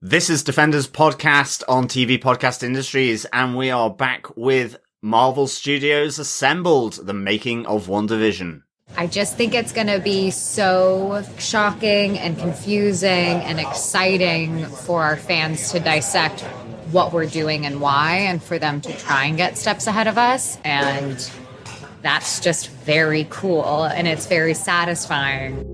This is Defenders Podcast on TV Podcast Industries, and we are back with Marvel Studios Assembled, the Making of WandaVision. I just think it's going to be so shocking and confusing and exciting for our fans to dissect what we're doing and why, and for them to try and get steps ahead of us. And that's just very cool, and it's very satisfying.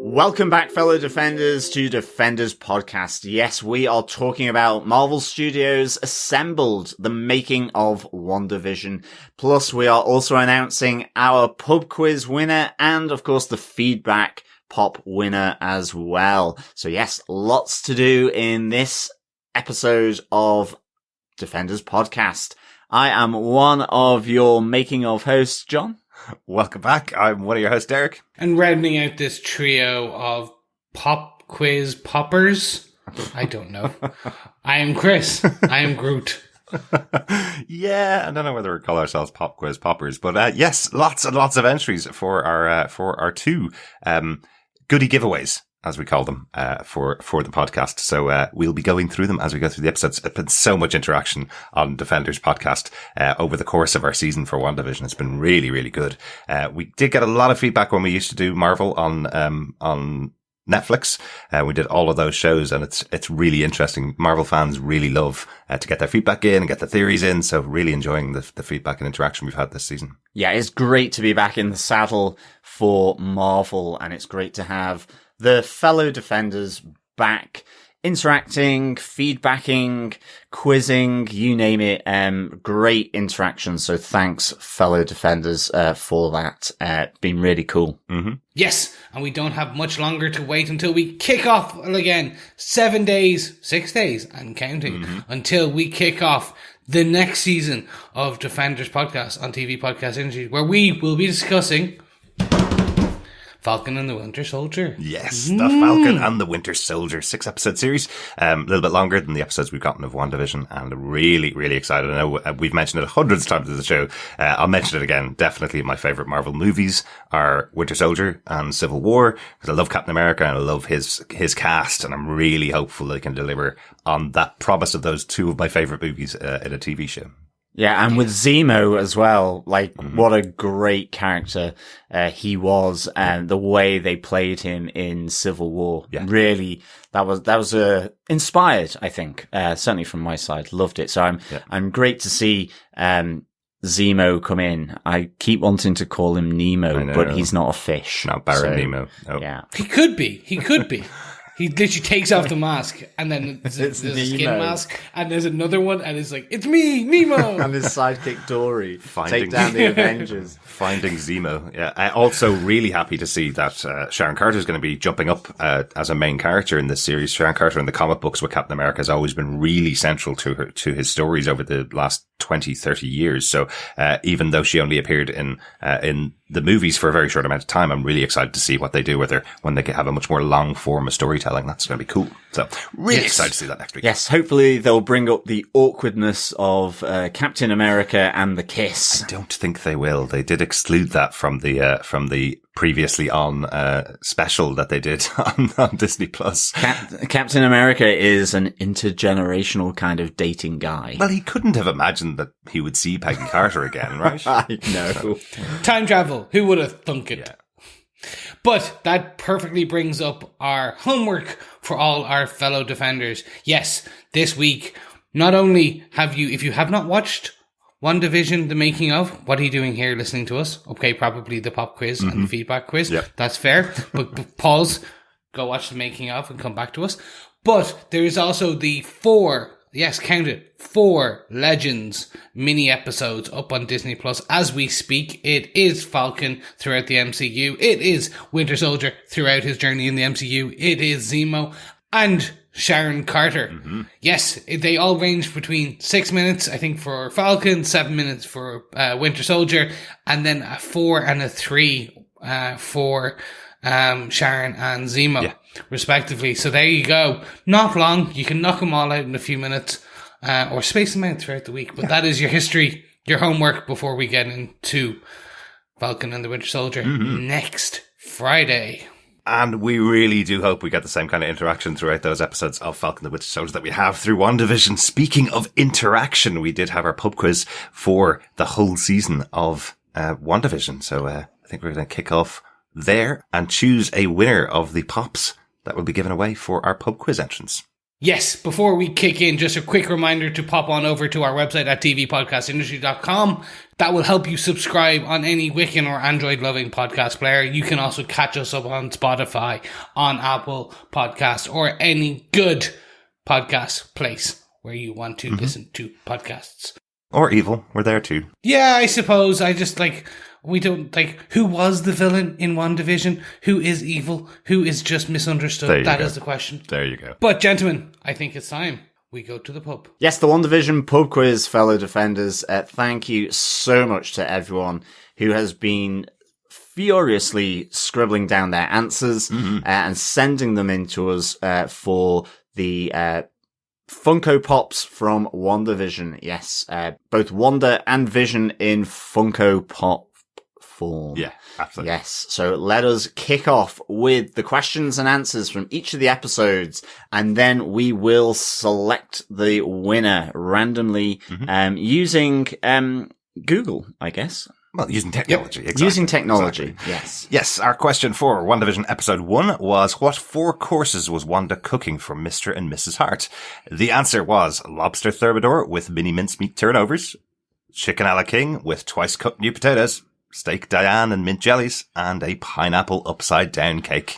Welcome back, fellow Defenders, to Defenders Podcast. Yes, we are talking about Marvel Studios Assembled, the Making of WandaVision. Plus, we are also announcing our pub quiz winner and, of course, the feedback pop winner as well. So yes, lots to do in this episode of Defenders Podcast. I am one of your Making of hosts, John. Welcome back. I'm one of your hosts, Derek. And rounding out this trio of pop quiz poppers, I don't know. I am Chris. I am Groot. Yeah, I don't know whether we call ourselves pop quiz poppers, but yes, lots and lots of entries for our two goodie giveaways, as we call them, for the podcast. So, we'll be going through them as we go through the episodes. It's been so much interaction on Defenders Podcast, over the course of our season for WandaVision. It's been really, really good. We did get a lot of feedback when we used to do Marvel on Netflix. We did all of those shows, and it's really interesting. Marvel fans really love to get their feedback in and get their theories in. So really enjoying the feedback and interaction we've had this season. Yeah, it's great to be back in the saddle for Marvel, and it's great to have the fellow Defenders back interacting, feedbacking, quizzing, you name it. Great interaction. So thanks, fellow Defenders, for that. Been really cool. Mm-hmm. Yes, and we don't have much longer to wait until we kick off. Well, again, 6 days and counting until we kick off the next season of Defenders Podcast on TV Podcast Industry, where we will be discussing Falcon and the Winter Soldier. Yes, the Falcon and the Winter Soldier 6-episode series. A little bit longer than the episodes we've gotten of WandaVision, and really, really excited. I know we've mentioned it hundreds of times in the show. I'll mention it again. Definitely my favorite Marvel movies are Winter Soldier and Civil War, because I love Captain America and I love his cast, and I'm really hopeful they can deliver on that promise of those two of my favorite movies in a TV show. Yeah, and with Zemo as well, like, what a great character he was, and the way they played him in Civil War. Yeah. Really, that was inspired, I think, certainly from my side. Loved it. So I'm great to see Zemo come in. I keep wanting to call him Nemo, but he's not a fish. Not Baron Nemo. No. Yeah. He could be. He literally takes off the mask, and then there's a skin mask, and there's another one, and it's like, it's me, Nemo! And his sidekick Dory. Take down the Avengers. Finding Zemo. Yeah. I'm also really happy to see that Sharon Carter is going to be jumping up as a main character in this series. Sharon Carter in the comic books with Captain America has always been really central to his stories over the last 20, 30 years. So even though she only appeared in the movies for a very short amount of time, I'm really excited to see what they do with her when they have a much more long form of storytelling. That's going to be cool. So really excited to see that next week. Yes, hopefully they'll bring up the awkwardness of Captain America and the kiss. I don't think they will. They did exclude that from the previously on special that they did on Disney Plus. Captain America is an intergenerational kind of dating guy. Well, he couldn't have imagined that he would see Peggy Carter again, right? I know. Time travel. Who would have thunk it? Yeah. But that perfectly brings up our homework for all our fellow Defenders. Yes, this week, not only have you, if you have not watched WandaVision, the making of, what are you doing here listening to us? Okay, probably the pop quiz and the feedback quiz. Yep. That's fair. But pause, go watch the making of and come back to us. But there is also the 4 Legends mini episodes up on Disney Plus as we speak. It is Falcon throughout the MCU. It is Winter Soldier throughout his journey in the MCU. It is Zemo and Sharon Carter. Mm-hmm. Yes, they all range between 6 minutes, I think, for Falcon, 7 minutes for Winter Soldier, and then a 4 and a 3 for Sharon and Zemo, respectively. So there you go. Not long. You can knock them all out in a few minutes, or space them out throughout the week. But that is your history, your homework before we get into Falcon and the Winter Soldier next Friday. And we really do hope we get the same kind of interaction throughout those episodes of Falcon and the Winter Soldier that we have through WandaVision. Speaking of interaction, we did have our pub quiz for the whole season of WandaVision. So I think we're going to kick off there and choose a winner of the pops that will be given away for our pub quiz entrance. Yes, before we kick in, just a quick reminder to pop on over to our website at tvpodcastindustry.com. That will help you subscribe on any Wiccan or Android-loving podcast player. You can also catch us up on Spotify, on Apple Podcasts, or any good podcast place where you want to listen to podcasts. Or evil, we're there too. Yeah, I suppose. I just we don't who was the villain in WandaVision? Who is evil? Who is just misunderstood? That is the question. There you go. But gentlemen, I think it's time we go to the pub. Yes, the WandaVision Pub Quiz, fellow defenders. Thank you so much to everyone who has been furiously scribbling down their answers and sending them in to us for the Funko Pops from WandaVision. Yes, both Wanda and Vision in Funko Pop form. Yeah, absolutely. Yes, so let us kick off with the questions and answers from each of the episodes, and then we will select the winner randomly using Google, I guess. Well, using technology. Exactly. Using technology, Exactly. yes. Yes, our question for WandaVision episode 1 was, what 4 courses was Wanda cooking for Mr. and Mrs. Hart? The answer was lobster thermidor with mini mincemeat turnovers, chicken a la king with twice cooked new potatoes, steak Diane and mint jellies, and a pineapple upside down cake.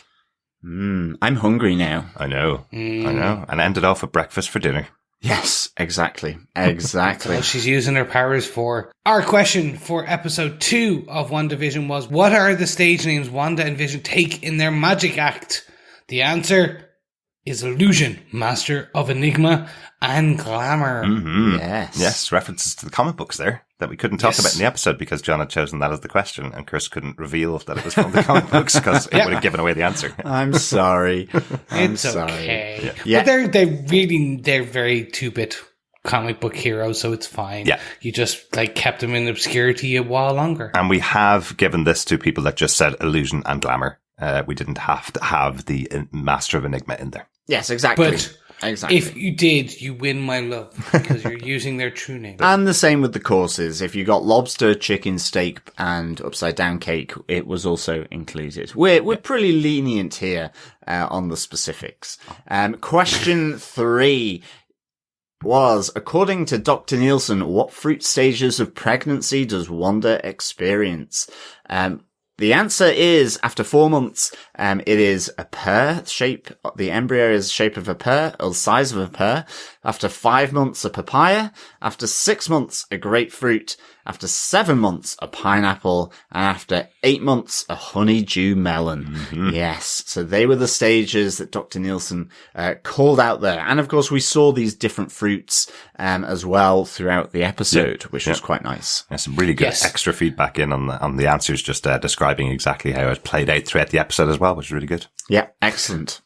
I'm hungry now. I know. And ended off with breakfast for dinner. Yes, exactly. Exactly. That's what she's using her powers for. Our question for episode 2 of WandaVision was, what are the stage names Wanda and Vision take in their magic act? The answer is Illusion, Master of Enigma, and Glamour. Yes. Yes, references to the comic books there that we couldn't talk about in the episode because John had chosen that as the question and Chris couldn't reveal that it was from the comic books because it would have given away the answer. I'm sorry. It's sorry. okay. Yeah. But they're very 2-bit comic book heroes, so it's fine. Yeah. You just kept them in obscurity a while longer. And we have given this to people that just said illusion and glamour. We didn't have to have the Master of Enigma in there. Yes, exactly. But exactly. if you did, you win my love because you're using their true name. And the same with the courses. If you got lobster, chicken, steak, and upside down cake, it was also included. We're pretty lenient here on the specifics. Question 3 was, according to Dr. Nielsen, what fruit stages of pregnancy does Wanda experience? The answer is, after 4 months, it is a pear shape. The embryo is the shape of a pear, or the size of a pear. After 5 months, a papaya. After 6 months, a grapefruit. After 7 months, a pineapple. And after 8 months, a honeydew melon. Yes. So they were the stages that Dr. Nielsen called out there. And of course, we saw these different fruits as well throughout the episode, which was quite nice. There's some really good extra feedback in on the answers, just describing exactly how it played out throughout the episode as well, which is really good. Yeah, excellent.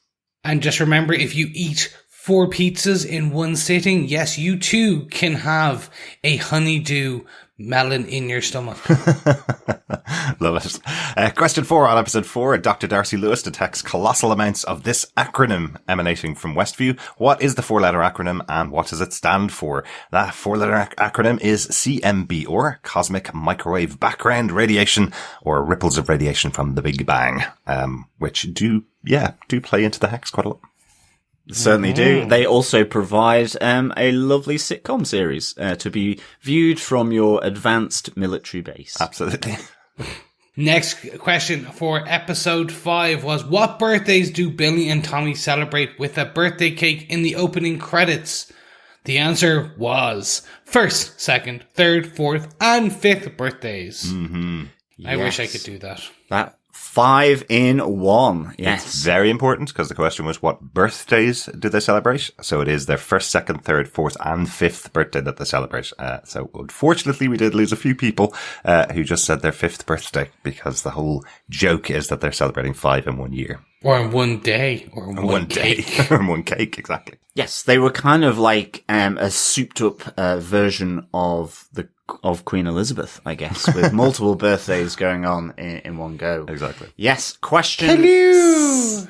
And just remember, if you eat 4 pizzas in one sitting, yes, you too can have a honeydew melon in your stomach. Love it. Question 4 on episode 4. Dr. Darcy Lewis detects colossal amounts of this acronym emanating from Westview. What is the 4-letter acronym and what does it stand for? That 4-letter acronym is CMB, or Cosmic Microwave Background Radiation, or ripples of radiation from the Big Bang, which do play into the hex quite a lot. Certainly do. They also provide a lovely sitcom series to be viewed from your advanced military base. Absolutely. Next question for episode 5 was, what birthdays do Billy and Tommy celebrate with a birthday cake in the opening credits? The answer was 1st, 2nd, 3rd, 4th, and 5th birthdays. I wish I could do that. That 5 in 1. Yes. It's very important because the question was, what birthdays do they celebrate? So it is their first, second, third, fourth, and fifth birthday that they celebrate. So unfortunately, we did lose a few people who just said their fifth birthday, because the whole joke is that they're celebrating 5 in 1 year. Or in one day. Or in one cake. Or in one cake, exactly. Yes, they were kind of like a souped up version of Queen Elizabeth, I guess, with multiple birthdays going on in one go. Exactly. Yes, question. Hello!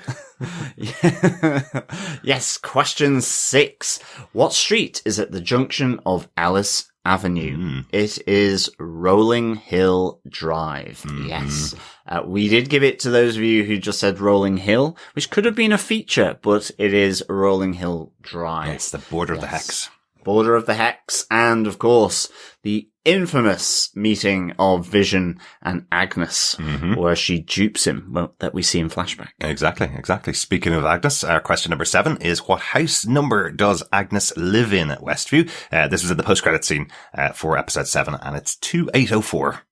Yes, question 6. What street is at the junction of Alice Avenue? It is Rolling Hill Drive. Yes. We did give it to those of you who just said Rolling Hill, which could have been a feature, but it is Rolling Hill Drive. It's the border of the hex. Border of the Hex, and of course, the infamous meeting of Vision and Agnes, where she dupes him, that we see in flashback. Exactly. Speaking of Agnes, our question number 7 is, what house number does Agnes live in at Westview? This was in the post-credit scene for episode 7, and it's 2804.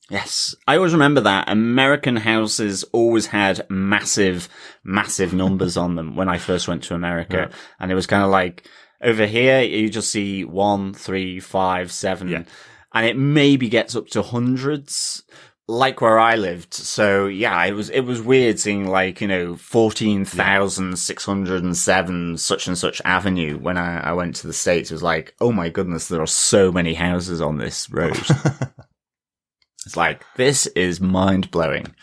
Yes, I always remember that. American houses always had massive numbers on them when I first went to America, and it was kind of like, over here, you just see 1, 3, 5, 7, and it maybe gets up to hundreds, like where I lived. So yeah, it was weird seeing 14,607 such and such avenue when I went to the States. It was like, oh my goodness, there are so many houses on this road. It's like, this is mind blowing.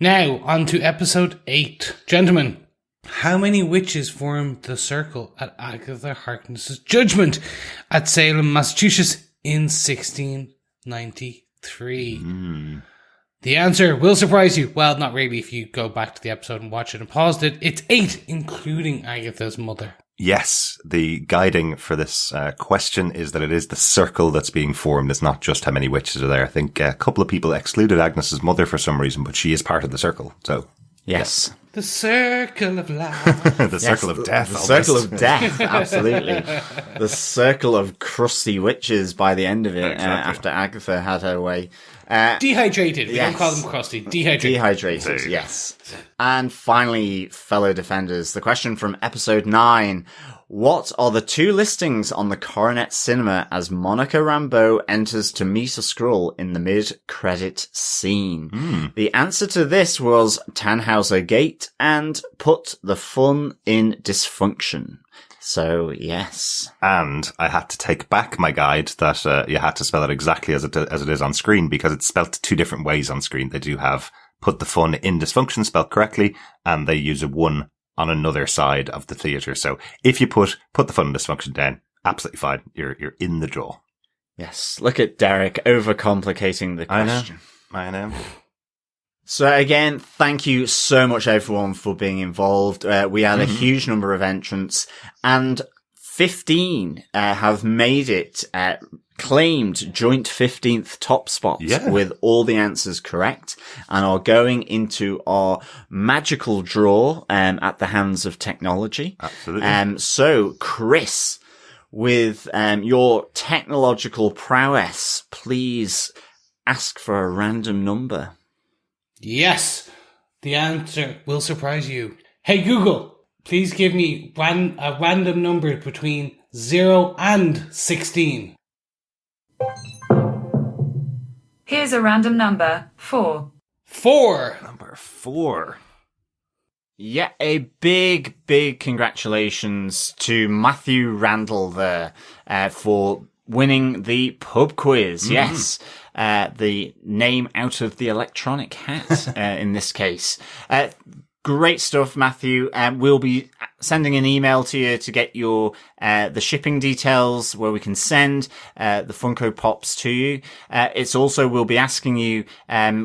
Now, on to episode 8. Gentlemen, how many witches formed the circle at Agatha Harkness's judgment at Salem, Massachusetts in 1693? The answer will surprise you. Well, not really if you go back to the episode and watch it and paused it. It's 8, including Agatha's mother. Yes, the guiding for this question is that it is the circle that's being formed. It's not just how many witches are there. I think a couple of people excluded Agnes's mother for some reason, but she is part of the circle. So yes. The circle of life. The circle of death. The circle of death, absolutely. The circle of crusty witches by the end of it, after Agatha had her way. Dehydrated. We don't call them crusty. Dehydrated, yes. And finally, fellow defenders, the question from episode 9. What are the 2 listings on the Coronet Cinema as Monica Rambeau enters to meet a Skrull in the mid-credit scene? The answer to this was Tannhauser Gate and Put the Fun in Dysfunction. So, yes. And I had to take back my guide that you had to spell it exactly as it is on screen, because it's spelt 2 different ways on screen. They do have Put the Fun in Dysfunction spelled correctly, and they use a 1 on another side of the theatre. So if you put the Fun in Dysfunction down, absolutely fine. You're in the draw. Yes. Look at Derek overcomplicating the question. I know. So again, thank you so much everyone for being involved. We had a huge number of entrants, and 15 have made it, claimed joint 15th top spot with all the answers correct, and are going into our magical draw at the hands of technology. Absolutely. So Chris, with your technological prowess, please ask for a random number. Yes, the answer will surprise you. Hey Google, please give me a random number between 0 and 16. Here's a random number, 4. 4. Number 4. Yeah, a big congratulations to Matthew Randall there for winning the pub quiz. Yes, the name out of the electronic hat in this case. Great stuff, Matthew. We'll be sending an email to you to get your the shipping details where we can send the Funko Pops to you. It's also, we'll be asking you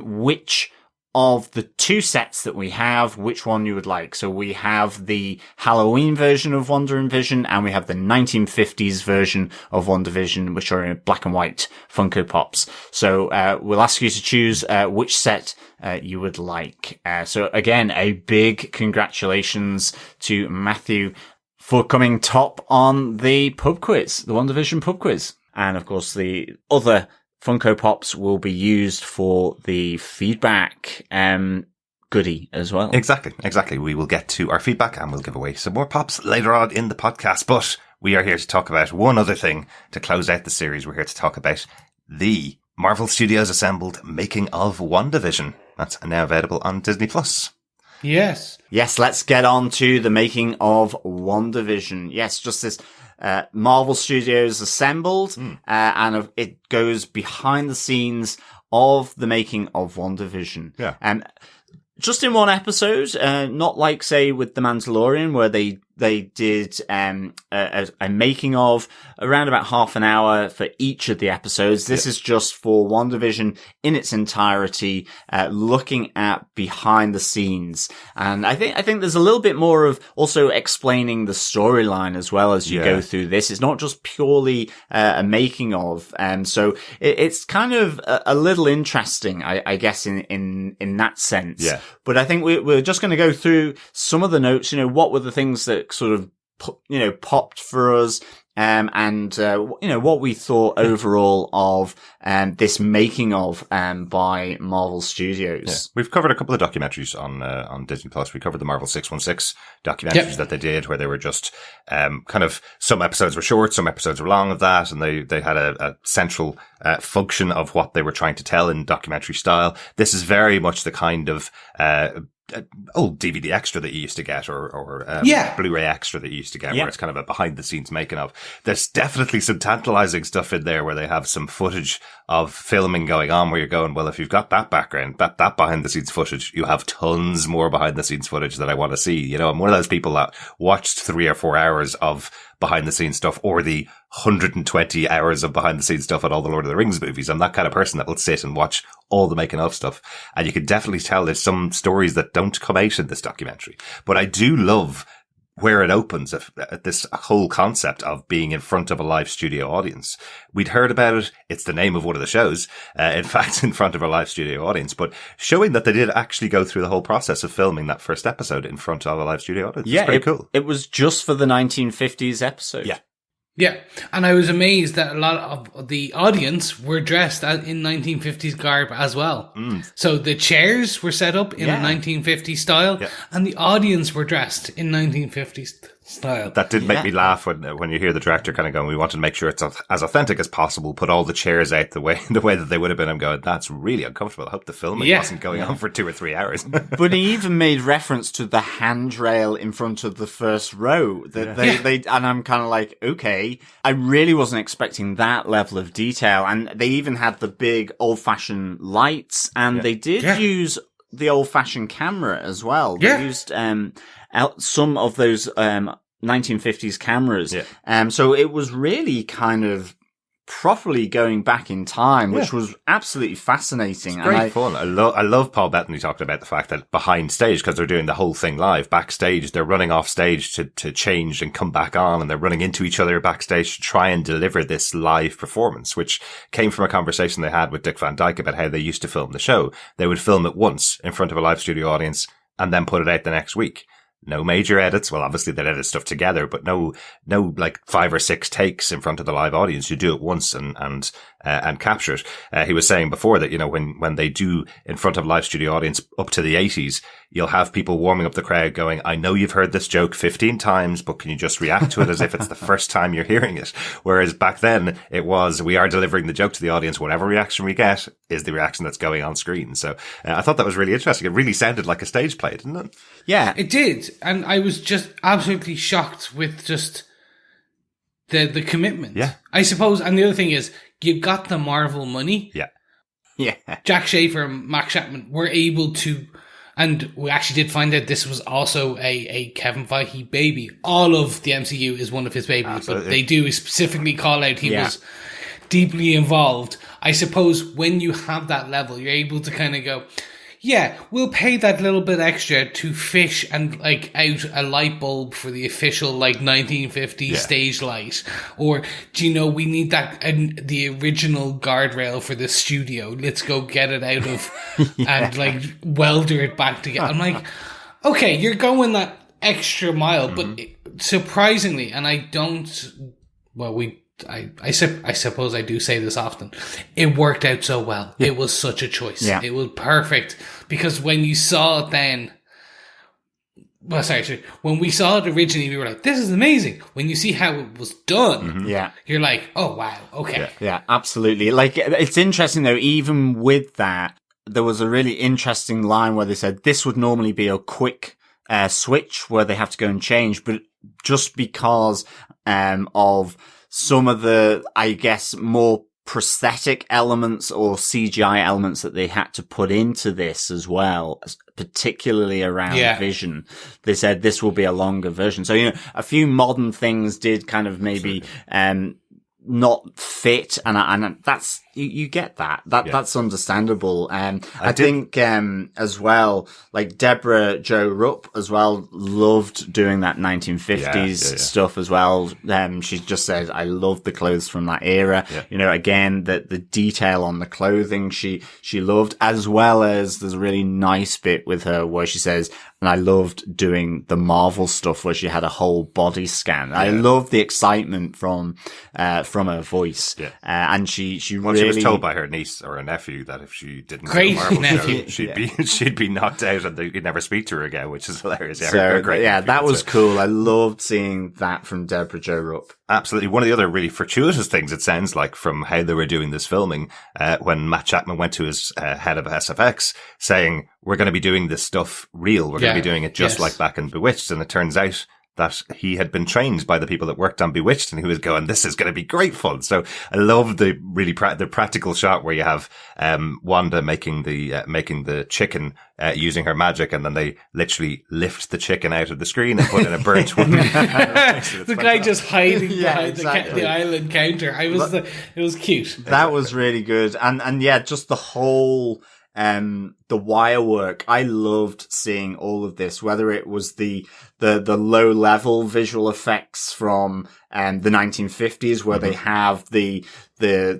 which of the 2 sets that we have, which one you would like. So we have the Halloween version of WandaVision, and we have the 1950s version of WandaVision, which are in black and white Funko Pops. So we'll ask you to choose which set you would like. So again, a big congratulations to Matthew for coming top on the pub quiz, the WandaVision pub quiz. And of course, the other Funko Pops will be used for the feedback goodie as well. Exactly. We will get to our feedback and we'll give away some more pops later on in the podcast. But we are here to talk about one other thing to close out the series. We're here to talk about the Marvel Studios assembled Making of WandaVision. That's now available on Disney+. Yes, let's get on to the Making of WandaVision. Yes, just this Marvel Studios assembled, and it goes behind the scenes of the Making of WandaVision. Yeah. Just in one episode, not like, say, with The Mandalorian, where they did a making of around about half an hour for each of the episodes. This is just for WandaVision in its entirety, looking at behind the scenes. And I think there's a little bit more of also explaining the storyline as well as you go through this. It's not just purely a making of. So it's kind of a little interesting, I guess, in that sense. Yeah. But I think we're just going to go through some of the notes. What were the things that sort of, popped for us, and what we thought overall of, this making of, by Marvel Studios. Yeah. We've covered a couple of documentaries on Disney+. We covered the Marvel 616 documentaries that they did, where they were just, kind of, some episodes were short, some episodes were long of that, and they had a central, function of what they were trying to tell in documentary style. This is very much the kind of, old DVD extra that you used to get, or Blu-ray extra that you used to get, where it's kind of a behind the scenes making of. There's definitely some tantalizing stuff in there where they have some footage of filming going on where you're going, well, if you've got that background, that behind the scenes footage, you have tons more behind the scenes footage that I want to see. I'm one of those people that watched 3 or 4 hours of behind the scenes stuff, or the 120 hours of behind the scenes stuff at all the Lord of the Rings movies. I'm that kind of person that will sit and watch all the making of stuff. And you can definitely tell there's some stories that don't come out in this documentary. But I do love where it opens, this whole concept of being in front of a live studio audience. We'd heard about it. It's the name of one of the shows. In fact, in front of a live studio audience, but showing that they did actually go through the whole process of filming that first episode in front of a live studio audience. Yeah, it's pretty cool. It was just for the 1950s episode. Yeah. Yeah, and I was amazed that a lot of the audience were dressed in 1950s garb as well. So the chairs were set up in a 1950s style, and the audience were dressed in 1950s style. That did make me laugh when you hear the director kind of going, we wanted to make sure it's as authentic as possible, put all the chairs out the way that they would have been. I'm going, that's really uncomfortable. I hope the filming wasn't going on for 2 or 3 hours. But he even made reference to the handrail in front of the first row that they and I'm kind of like, okay, I really wasn't expecting that level of detail. And they even had the big old fashioned lights, and they did use the old fashioned camera as well. They used, some of those, 1950s cameras. So it was really kind of properly going back in time, which was absolutely fascinating. It's great fun. I love Paul Bettany talking about the fact that behind stage, because they're doing the whole thing live, backstage, they're running off stage to change and come back on, and they're running into each other backstage to try and deliver this live performance, which came from a conversation they had with Dick Van Dyke about how they used to film the show. They would film it once in front of a live studio audience and then put it out the next week. No major edits. Well, obviously they'd edit stuff together, but no like 5 or 6 takes in front of the live audience. You do it once and capture it. He was saying before that, when they do in front of a live studio audience up to the 80s, you'll have people warming up the crowd going, I know you've heard this joke 15 times, but can you just react to it as if it's the first time you're hearing it? Whereas back then it was, we are delivering the joke to the audience. Whatever reaction we get is the reaction that's going on screen. So I thought that was really interesting. It really sounded like a stage play, didn't it? Yeah, it did. And I was just absolutely shocked with just the commitment. Yeah. I suppose. And the other thing is, you got the Marvel money. Yeah. Yeah. Jack Schaefer and Max Chapman were able to, and we actually did find out this was also a Kevin Feige baby. All of the MCU is one of his babies, Absolutely. but they do specifically call out he was deeply involved. I suppose when you have that level, you're able to kind of go, yeah, we'll pay that little bit extra to fish and out a light bulb for the official 1950s stage light. Or, we need that, the original guardrail for the studio. Let's go get it out of, and welder it back together. I'm like, okay, you're going that extra mile, but surprisingly, and we I suppose I do say this often. It worked out so well. It was such a choice. Yeah. It was perfect because when you saw it then, well, sorry, when we saw it originally, we were like, this is amazing. When you see how it was done, you're like, oh, wow, okay. Yeah, absolutely. Like, it's interesting though, even with that, there was a really interesting line where they said this would normally be a quick switch where they have to go and change, but just because of some of the, I guess, more prosthetic elements or CGI elements that they had to put into this as well, particularly around Vision. They said this will be a longer version. So, a few modern things did kind of maybe, not fit, and that's you get that that's understandable. I think as well, like Deborah Jo Rupp as well loved doing that 1950s stuff as well. She just said, I love the clothes from that era. Again, the detail on the clothing she loved, as well as there's a really nice bit with her where she says, and I loved doing the Marvel stuff where she had a whole body scan. I love the excitement from her voice. And she really... She was told by her niece or her nephew that if she didn't do the Marvel show, she'd be knocked out and you'd never speak to her again, which is hilarious. That was cool. I loved seeing that from Deborah Jo Rupp. Absolutely. One of the other really fortuitous things, it sounds like, from how they were doing this filming, when Matt Chapman went to his head of SFX saying, we're going to be doing this stuff real. We're going to be doing it just like back in Bewitched. And it turns out that he had been trained by the people that worked on Bewitched, and he was going, this is going to be great fun. So I love the really the practical shot where you have Wanda making the chicken using her magic, and then they literally lift the chicken out of the screen and put in a burnt one. The guy just hiding behind the island counter. It was cute. That was really good. And just the whole the wire work. I loved seeing all of this, whether it was the low level visual effects from the 1950s where they have the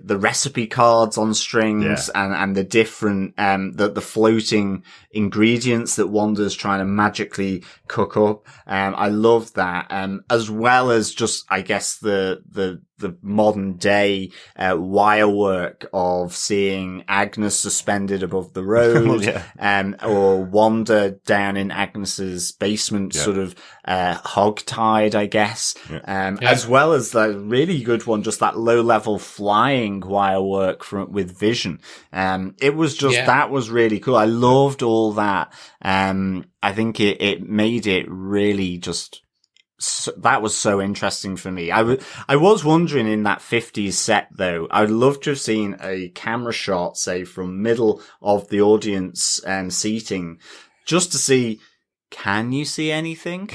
recipe cards on strings and the different the floating ingredients that Wanda's trying to magically cook up. I loved that. As well as just, I guess, the modern day wire work of seeing Agnes suspended above the road, or Wanda down in Agnes's basement, sort of hog-tied, I guess. As well as the really good one, just that low-level flying wire work with Vision. It was just, that was really cool. I loved all that. I think it made it really just, that was so interesting for me. I was wondering in that 50s set though, I would love to have seen a camera shot, say from middle of the audience seating, just to see, can you see anything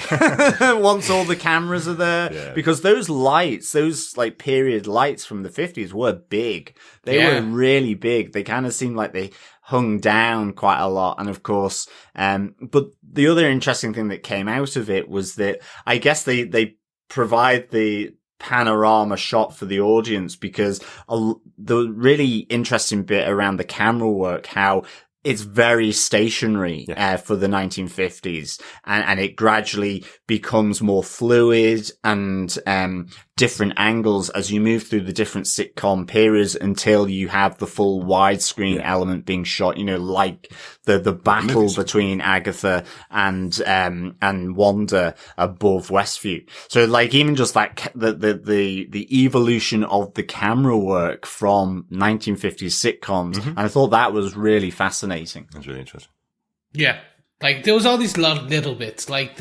once all the cameras are there? Because those lights, those like period lights from the 50s were big. They were really big. They kind of seemed like they hung down quite a lot. And of course, but the other interesting thing that came out of it was that I guess they provide the panorama shot for the audience, because the really interesting bit around the camera work, how it's very stationary for the 1950s, and it gradually becomes more fluid and different angles as you move through the different sitcom periods until you have the full widescreen element being shot, like the battle between Agatha and Wanda above Westview. So like even just that the evolution of the camera work from 1950s sitcoms, and I thought that was really fascinating. That's really interesting. Yeah. Like there was all these little bits, like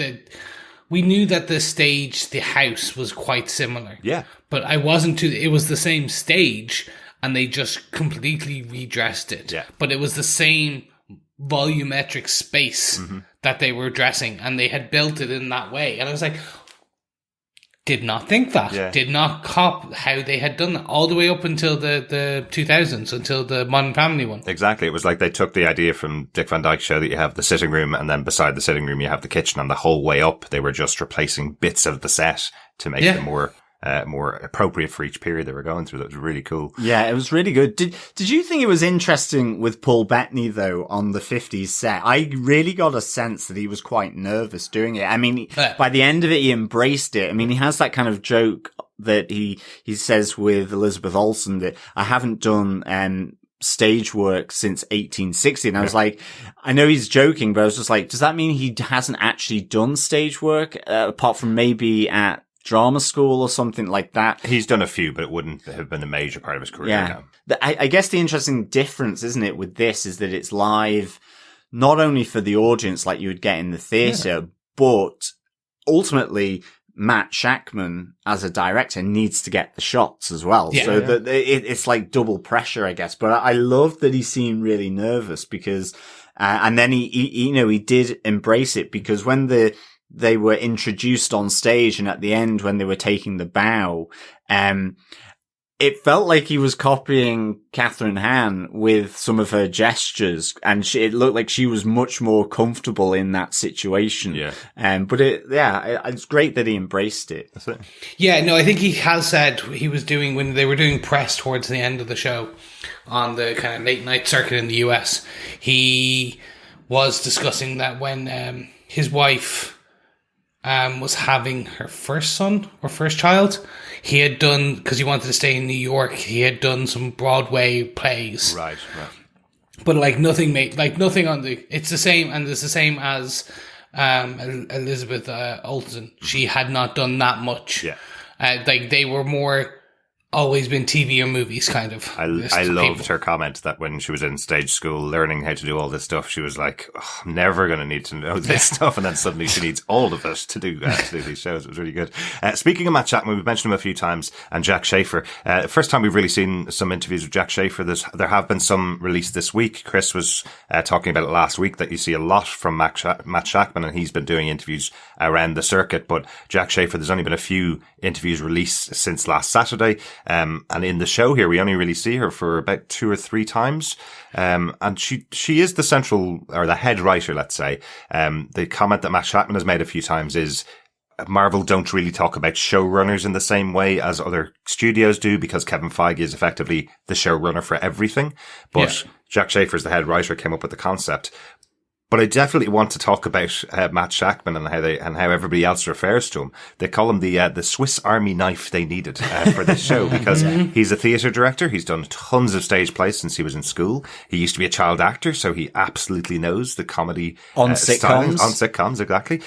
we knew that the house was quite similar. Yeah. But it was the same stage and they just completely redressed it. Yeah. But it was the same volumetric space that they were dressing, and they had built it in that way. And I was like, did not think that. Yeah. Did not cop how they had done that all the way up until the 2000s, until the Modern Family one. Exactly. It was like they took the idea from Dick Van Dyke's show that you have the sitting room, and then beside the sitting room you have the kitchen, and the whole way up they were just replacing bits of the set to make them more appropriate for each period they were going through. That was really cool. Yeah, it was really good. Did you think it was interesting with Paul Bettany though on the 50s set? I really got a sense that he was quite nervous doing it. I mean, by the end of it, he embraced it. I mean, he has that kind of joke that he says with Elizabeth Olsen that I haven't done, stage work since 1860. And I was like, I know he's joking, but I was just like, does that mean he hasn't actually done stage work, apart from maybe at drama school or something like that? He's done a few, but it wouldn't have been a major part of his career. Yeah. I guess the interesting difference, isn't it, with this is that it's live, not only for the audience like you would get in the theatre, but ultimately Matt Shakman as a director needs to get the shots as well. That it's like double pressure, I guess. But I love that he seemed really nervous because, and then he did embrace it, because when they were introduced on stage and at the end when they were taking the bow, it felt like he was copying Catherine Hahn with some of her gestures, and it looked like she was much more comfortable in that situation. Yeah. But it's great that he embraced it. That's it. Yeah, no, I think he has said he was doing, when they were doing press towards the end of the show on the kind of late night circuit in the US, he was discussing that when his wife was having her first son or first child, he had done, because he wanted to stay in New York, he had done some Broadway plays. Right. But nothing on the, it's the same, and it's the same as Elizabeth Olsen. She had not done that much. Yeah. They were more always been TV or movies kind of. I loved her comment that when she was in stage school learning how to do all this stuff, she was like, I'm never going to need to know this stuff. And then suddenly she needs all of us to do these shows. It was really good. Speaking of Matt Shakman, we've mentioned him a few times, and Jack Schaefer. First time we've really seen some interviews with Jack Schaefer. There have been some released this week. Chris was talking about it last week, that you see a lot from Matt Shakman, and he's been doing interviews around the circuit. But Jack Schaefer, there's only been a few interviews released since last Saturday. And in the show here, we only really see her for about 2 or 3 times. And she is the central, or the head writer, let's say. The comment that Matt Shakman has made a few times is, Marvel don't really talk about showrunners in the same way as other studios do, because Kevin Feige is effectively the showrunner for everything. But Jack Schaefer, the head writer, came up with the concept. But I definitely want to talk about Matt Shakman and how everybody else refers to him. They call him the Swiss Army knife they needed for this show, because he's a theatre director. He's done tons of stage plays since he was in school. He used to be a child actor, so he absolutely knows the comedy on sitcoms. On sitcoms, exactly.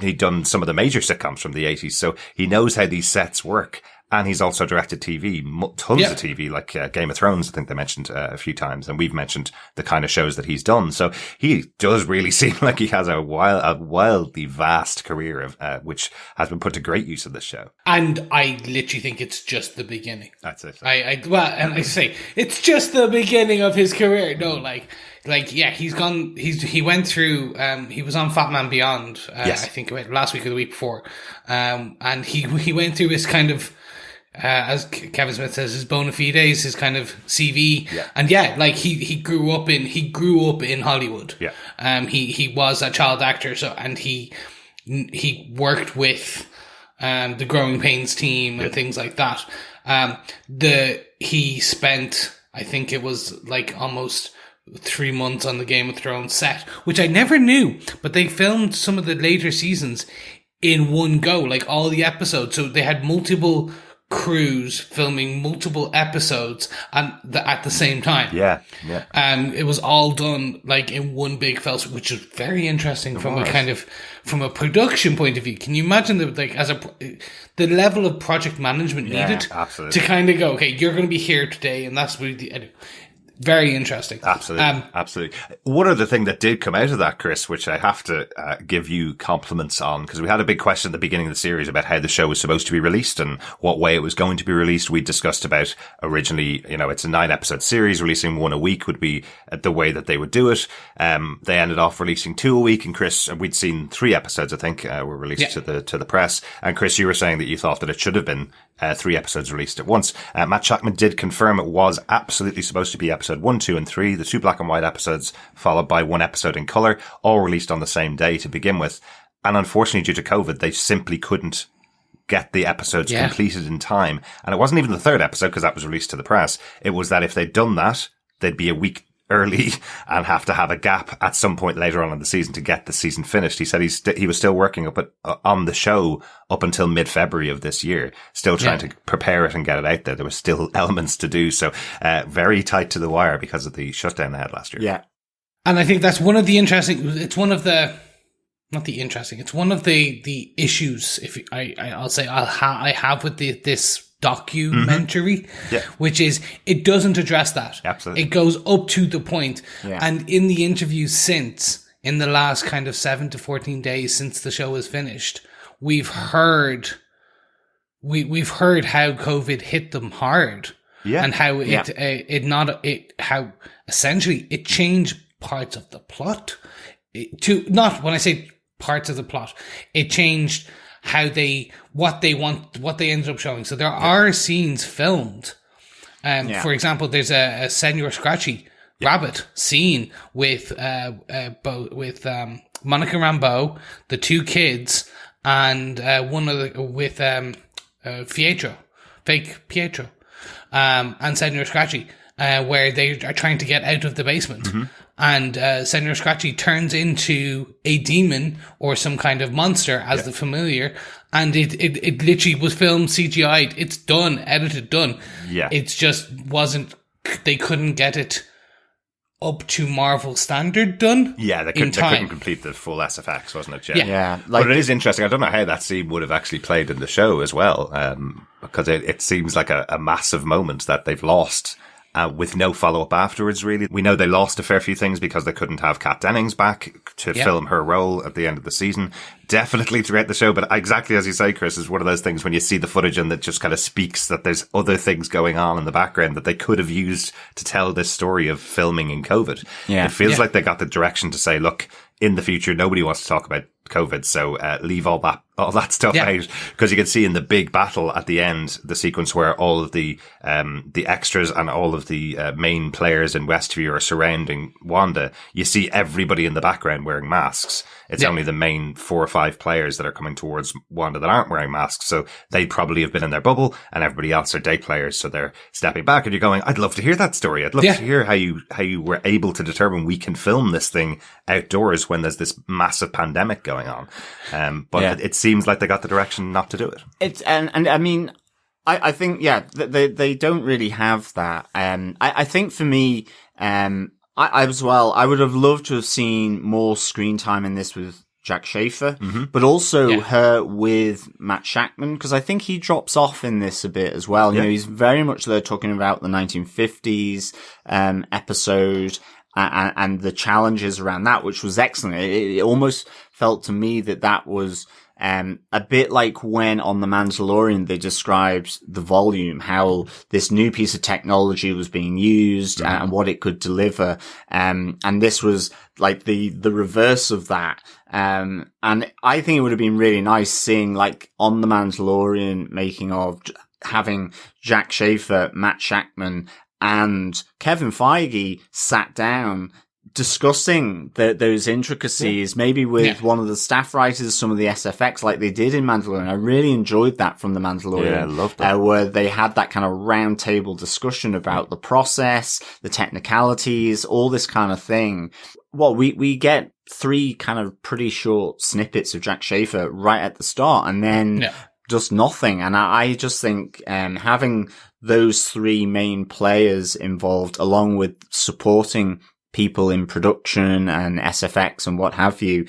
He'd done some of the major sitcoms from the 80s, so he knows how these sets work. And he's also directed TV, tons of TV, like Game of Thrones, I think they mentioned a few times. And we've mentioned the kind of shows that he's done. So he does really seem like he has a wildly vast career, of which has been put to great use in this show. And I literally think it's just the beginning. That's it. I say, it's just the beginning of his career. No, he went through, he was on Fat Man Beyond, I think last week or the week before. And he went through his kind of, as Kevin Smith says, his bona fides, his kind of CV. Yeah. And he grew up in Hollywood. Yeah. He was a child actor. So, and he worked with, the Growing Pains team and things like that. He spent, I think it was almost 3 months on the Game of Thrones set, which I never knew, but they filmed some of the later seasons in one go, all the episodes. So they had multiple crews filming multiple episodes at the same time. Yeah. It was all done in one big fell swoop, which is very interesting from a production point of view. Can you imagine the level of project management needed to kind of go, okay, you're going to be here today, and that's really very interesting. Absolutely. One other thing that did come out of that, Chris, which I have to give you compliments on, because we had a big question at the beginning of the series about how the show was supposed to be released and what way it was going to be released. We discussed about originally, it's a 9-episode series, releasing 1 a week would be the way that they would do it. They ended off releasing 2 a week, and Chris, we'd seen 3 episodes, I think, were released to the press. And Chris, you were saying that you thought that it should have been 3 episodes released at once. Matt Shakman did confirm it was absolutely supposed to be episode 1, 2, and 3, the 2 black and white episodes, followed by 1 episode in colour, all released on the same day to begin with. And unfortunately, due to COVID, they simply couldn't get the episodes completed in time. And it wasn't even the 3rd episode, because that was released to the press. It was that if they'd done that, they'd be a week early and have to have a gap at some point later on in the season to get the season finished. He said he was still working on the show up until mid-February of this year, still trying to prepare it and get it out there. There was still elements to do. So, very tight to the wire because of the shutdown they had last year. Yeah. And I think that's one of the issues, I have with this documentary, which is it doesn't address that. Absolutely. It goes up to the point. Yeah. And in the interviews since, in the last kind of 7 to 14 days since the show was finished, we've heard how COVID hit them hard. Yeah. And how how essentially it changed parts of the plot. When I say parts of the plot, it changed what they ended up showing. So there are scenes filmed. For example, there's a Senor Scratchy rabbit scene with Monica Rambeau, the two kids, and fake Pietro, and Senor Scratchy, where they are trying to get out of the basement. And Senor Scratchy turns into a demon or some kind of monster as the familiar, and it literally was filmed CGI'd. It's done, edited, done. Yeah. It's just they couldn't get it up to Marvel standard done. Yeah, they couldn't complete the full SFX, wasn't it? Yeah. But it is interesting. I don't know how that scene would have actually played in the show as well, because it seems like a massive moment that they've lost. With no follow-up afterwards, really. We know they lost a fair few things because they couldn't have Kat Dennings back to film her role at the end of the season. Definitely throughout the show, but exactly as you say, Chris, is one of those things when you see the footage and that just kind of speaks that there's other things going on in the background that they could have used to tell this story of filming in COVID. Yeah. It feels like they got the direction to say, look, in the future, nobody wants to talk about COVID, so leave all that stuff out, because you can see in the big battle at the end, the sequence where all of the extras and all of the main players in Westview are surrounding Wanda. You see everybody in the background wearing masks. It's only the main 4 or 5 players that are coming towards Wanda that aren't wearing masks, so they probably have been in their bubble, and everybody else are day players, so they're stepping back. And you're going, I'd love to hear that story. I'd love to hear how you were able to determine we can film this thing outdoors when there's this massive pandemic going on. But it seems like they got the direction not to do it. It's and I mean, I think they don't really have that. I think for me, I would have loved to have seen more screen time in this with Jack Schaefer, but also her with Matt Shackman, because I think he drops off in this a bit as well. You know, he's very much there talking about the 1950s episode and the challenges around that, which was excellent. It almost felt to me that was a bit like when on The Mandalorian they described the volume, how this new piece of technology was being used and what it could deliver. And this was like the reverse of that. And I think it would have been really nice seeing, like, on The Mandalorian making of, having Jack Schaefer, Matt Shackman, and Kevin Feige sat down discussing those intricacies, maybe with one of the staff writers, some of the SFX, like they did in Mandalorian. I really enjoyed that from The Mandalorian. Yeah, I loved that. Where they had that kind of round table discussion about the process, the technicalities, all this kind of thing. Well, we get 3 kind of pretty short snippets of Jack Schaefer right at the start, and then just nothing. And I just think having those 3 main players involved, along with supporting people in production and SFX and what have you,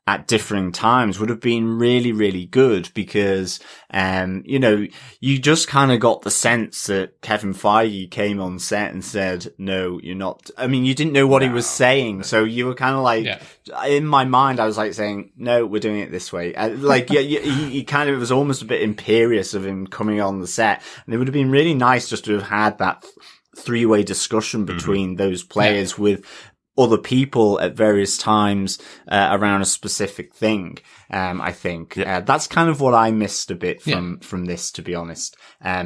at differing times, would have been really, really good, because, you know, you just kind of got the sense that Kevin Feige came on set and said, no, you're not. I mean, you didn't know what he was saying. So you were kind of like, in my mind, I was like saying, no, we're doing it this way. Like, he kind of, it was almost a bit imperious of him coming on the set. And it would have been really nice just to have had that 3-way discussion between those players with other people at various times around a specific thing. I think that's kind of what I missed a bit from this, to be honest,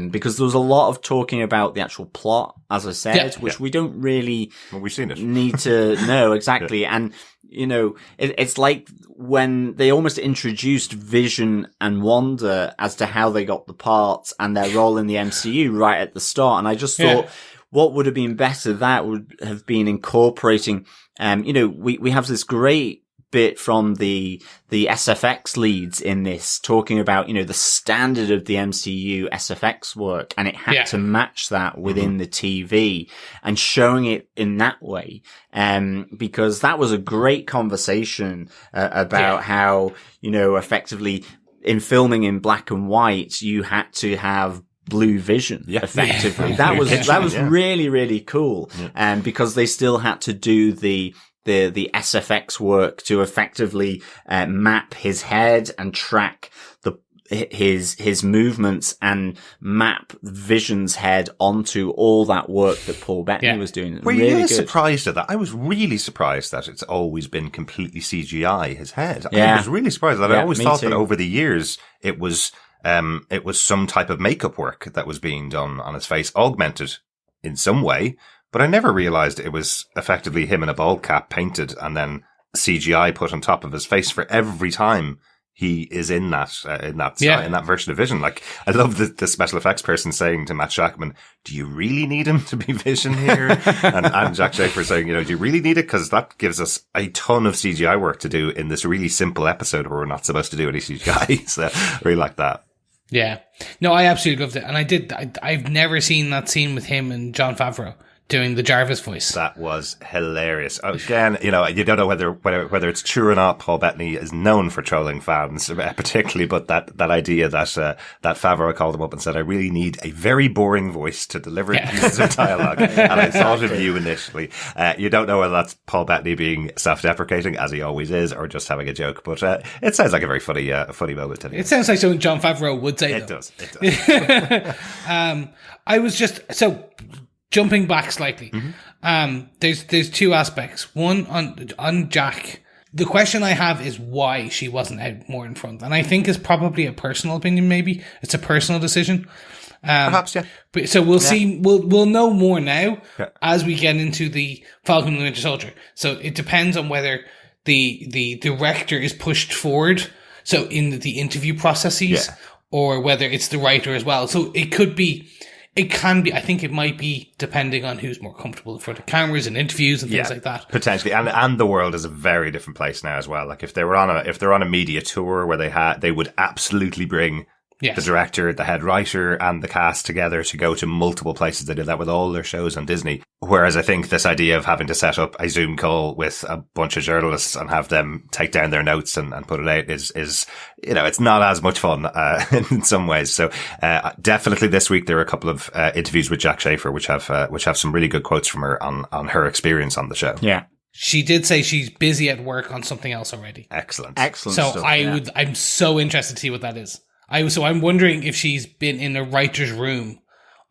because there was a lot of talking about the actual plot, as I said, which we don't really we've seen it. need to know exactly. And you know, it's like when they almost introduced Vision and Wanda as to how they got the parts and their role in the MCU right at the start, and I just thought, what would have been better, that would have been incorporating, we have this great bit from the SFX leads in this talking about, the standard of the MCU SFX work, and it had to match that within the TV and showing it in that way. Because that was a great conversation about how, effectively in filming in black and white, you had to have blue vision effectively. That was really, really cool. Because they still had to do the SFX work to effectively map his head and track his movements and map Vision's head onto all that work that Paul Bettany was doing. Were you really surprised at that? I was really surprised that it's always been completely CGI, his head. I was really surprised that. I always thought that over the years it was some type of makeup work that was being done on his face, augmented in some way. But I never realized it was effectively him in a bald cap painted and then CGI put on top of his face for every time he is in that version of Vision. Like, I love the special effects person saying to Matt Shackman, "Do you really need him to be Vision here?" and Jack Schaefer saying, "Do you really need it? Because that gives us a ton of CGI work to do in this really simple episode where we're not supposed to do any CGI." So I really like that. Yeah. No, I absolutely loved it. And I've never seen that scene with him and Jon Favreau doing the Jarvis voice. That was hilarious. Again, you don't know whether it's true or not. Paul Bettany is known for trolling fans, particularly, but that idea that Favreau called him up and said, "I really need a very boring voice to deliver pieces of dialogue," and I thought of you initially. You don't know whether that's Paul Bettany being self-deprecating, as he always is, or just having a joke, but it sounds like a very funny moment to me. It sounds like something Jon Favreau would say. It does. I was just jumping back slightly. There's two aspects. One on Jack. The question I have is why she wasn't out more in front, and I think is probably a personal opinion. Maybe it's a personal decision. Perhaps, yeah. But so we'll see. We'll know more now as we get into the Falcon and the Winter Soldier. So it depends on whether the director is pushed forward. So in the interview processes, or whether it's the writer as well. So it could be. It can be. I think it might be depending on who's more comfortable in front of cameras and interviews and things like that. Potentially, and the world is a very different place now as well. Like if they're on a media tour where they would absolutely bring the director, the head writer, and the cast together to go to multiple places. They did that with all their shows on Disney. Whereas I think this idea of having to set up a Zoom call with a bunch of journalists and have them take down their notes and put it out is it's not as much fun, in some ways. So, definitely this week there are a couple of, interviews with Jack Schaefer, which have some really good quotes from her on her experience on the show. Yeah. She did say she's busy at work on something else already. Excellent. So stuff, I'm so interested to see what that is. I'm wondering if she's been in a writer's room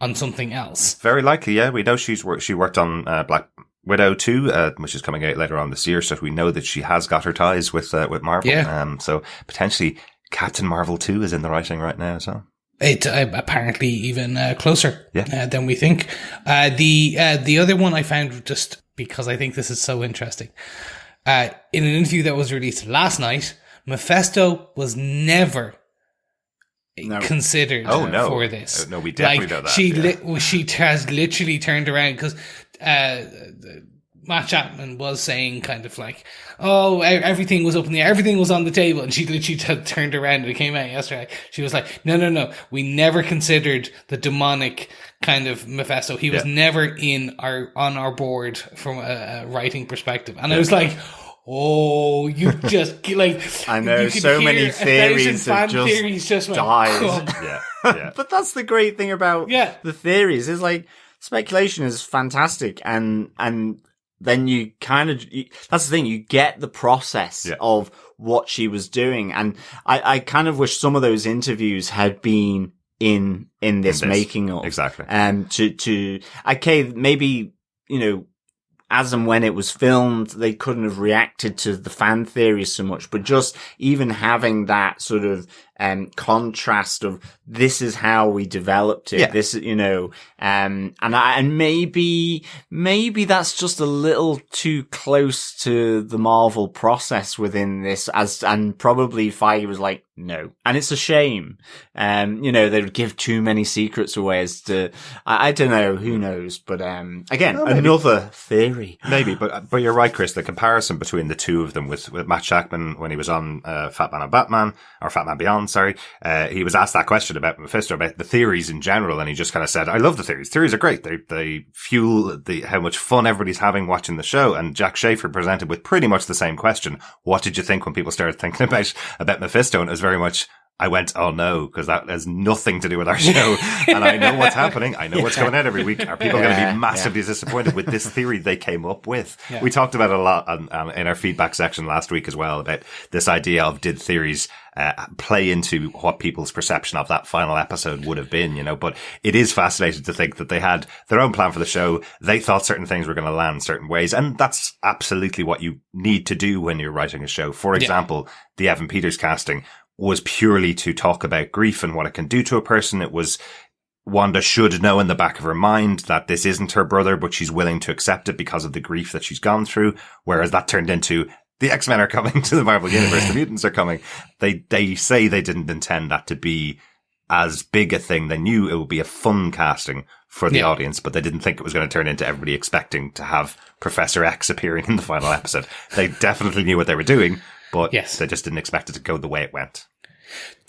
on something else. Very likely, yeah. We know she worked on Black Widow 2, which is coming out later on this year, so we know that she has got her ties with Marvel. Yeah. So potentially Captain Marvel 2 is in the writing right now as well. It apparently even closer than we think. The other one I found, just because I think this is so interesting, in an interview that was released last night, Mephisto was never considered for this. No, we definitely know that. She has literally turned around because Matt Chapman was saying kind of like, "Oh, everything was up in the air, everything was on the table," and she literally turned around and it came out yesterday. She was like, "No, we never considered the demonic kind of Mephisto. He was never on our board from a writing perspective." And I was like, oh, you just like I know so many theories have just died. Yeah. But that's the great thing about the theories is like speculation is fantastic, and then you kind of that's the thing, you get the process of what she was doing, and I kind of wish some of those interviews had been in this making of exactly maybe as and when it was filmed, they couldn't have reacted to the fan theories so much, but just even having that sort of, contrast of this is how we developed it. Yeah. This, and maybe that's just a little too close to the Marvel process within this, and probably Feige was like, no. And it's a shame. They would give too many secrets away as to, I don't know, who knows, but, again, another theory. Maybe, but you're right, Chris. The comparison between the two of them with Matt Shackman when he was on Fat Man and Batman, or Fat Man Beyond, sorry, he was asked that question about Mephisto, about the theories in general, and he just kind of said, I love the theories. Theories are great. They fuel how much fun everybody's having watching the show. And Jack Schaefer presented with pretty much the same question. What did you think when people started thinking about Mephisto? And it was very much, I went, oh no, because that has nothing to do with our show. And I know what's happening. I know what's going out every week. Are people going to be massively disappointed with this theory they came up with? Yeah. We talked about it a lot in our feedback section last week as well, about this idea of, did theories play into what people's perception of that final episode would have been, but it is fascinating to think that they had their own plan for the show. They thought certain things were going to land certain ways. And that's absolutely what you need to do when you're writing a show. For example, the Evan Peters casting was purely to talk about grief and what it can do to a person. It was, Wanda should know in the back of her mind that this isn't her brother, but she's willing to accept it because of the grief that she's gone through. Whereas that turned into, the X-Men are coming to the Marvel Universe, the mutants are coming. They say they didn't intend that to be as big a thing. They knew it would be a fun casting for the audience, but they didn't think it was going to turn into everybody expecting to have Professor X appearing in the final episode. They definitely knew what they were doing, but they just didn't expect it to go the way it went.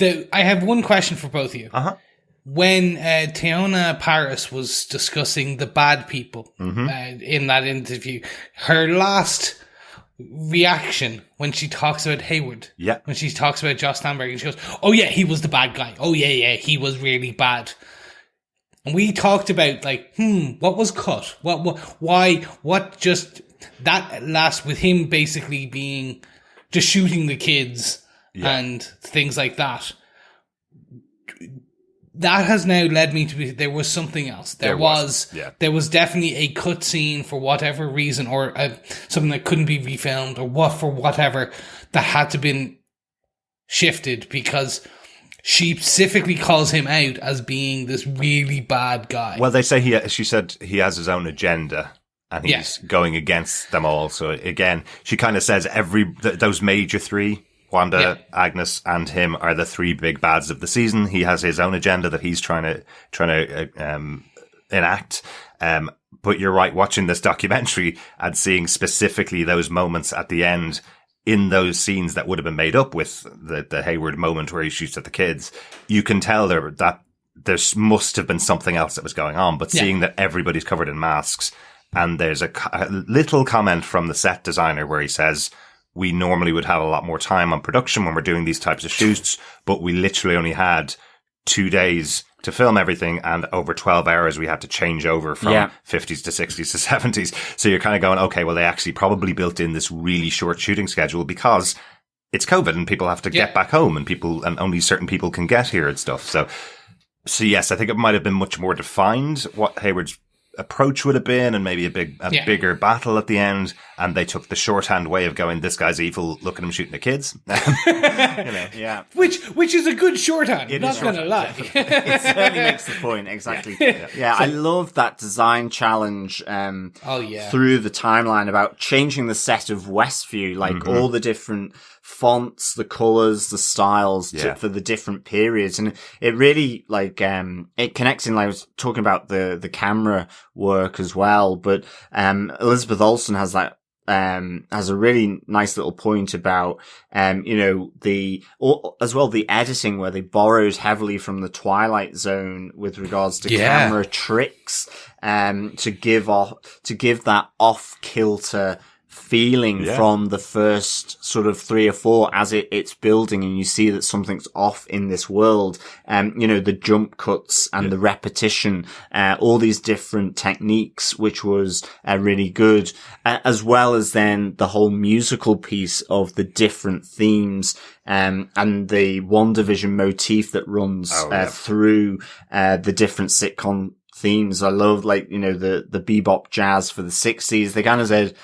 I have one question for both of you. Uh-huh. When Tiona Paris was discussing the bad people in that interview, her last reaction when she talks about Hayward, when she talks about Joss Stamberg, and she goes, oh yeah, he was the bad guy. Oh yeah, he was really bad. And we talked about what was cut? What just that last, with him basically being just shooting the kids and things like that. That has now led me to be, there was something else. There was definitely a cut scene for whatever reason, or something that couldn't be refilmed, or for whatever, that had to been shifted, because she specifically calls him out as being this really bad guy. Well, she said he has his own agenda, and he's going against them all. So again, she kind of says those major three, Wanda, Agnes, and him, are the three big bads of the season. He has his own agenda that he's trying to enact. But you're right, watching this documentary and seeing specifically those moments at the end in those scenes that would have been made up with the Hayward moment where he shoots at the kids, you can tell that there must have been something else that was going on. But seeing that everybody's covered in masks, and there's a little comment from the set designer where he says, we normally would have a lot more time on production when we're doing these types of shoots, but we literally only had 2 days to film everything, and over 12 hours we had to change over from 50s to 60s to 70s. So you're kind of going, okay, well, they actually probably built in this really short shooting schedule because it's COVID and people have to get back home, and only certain people can get here and stuff. So yes, I think it might have been much more defined what Hayward's approach would have been, and maybe a bigger battle at the end, and they took the shorthand way of going, this guy's evil, look at him shooting the kids. Which is a good shorthand, not gonna lie. It certainly makes the point, exactly. I love that design challenge through the timeline about changing the set of Westview, all the different fonts, the colors, the styles for the different periods. And it really it connects in, I was talking about the camera work as well, but Elizabeth Olsen has that has a really nice little point about as well the editing, where they borrowed heavily from the Twilight Zone with regards to camera tricks to give that off kilter feeling from the first sort of 3 or 4 as it's building, and you see that something's off in this world. The jump cuts and the repetition, all these different techniques, which was really good, as well as then the whole musical piece of the different themes, and the WandaVision motif that runs through the different sitcom themes. I love the bebop jazz for the 60s. They kind of said,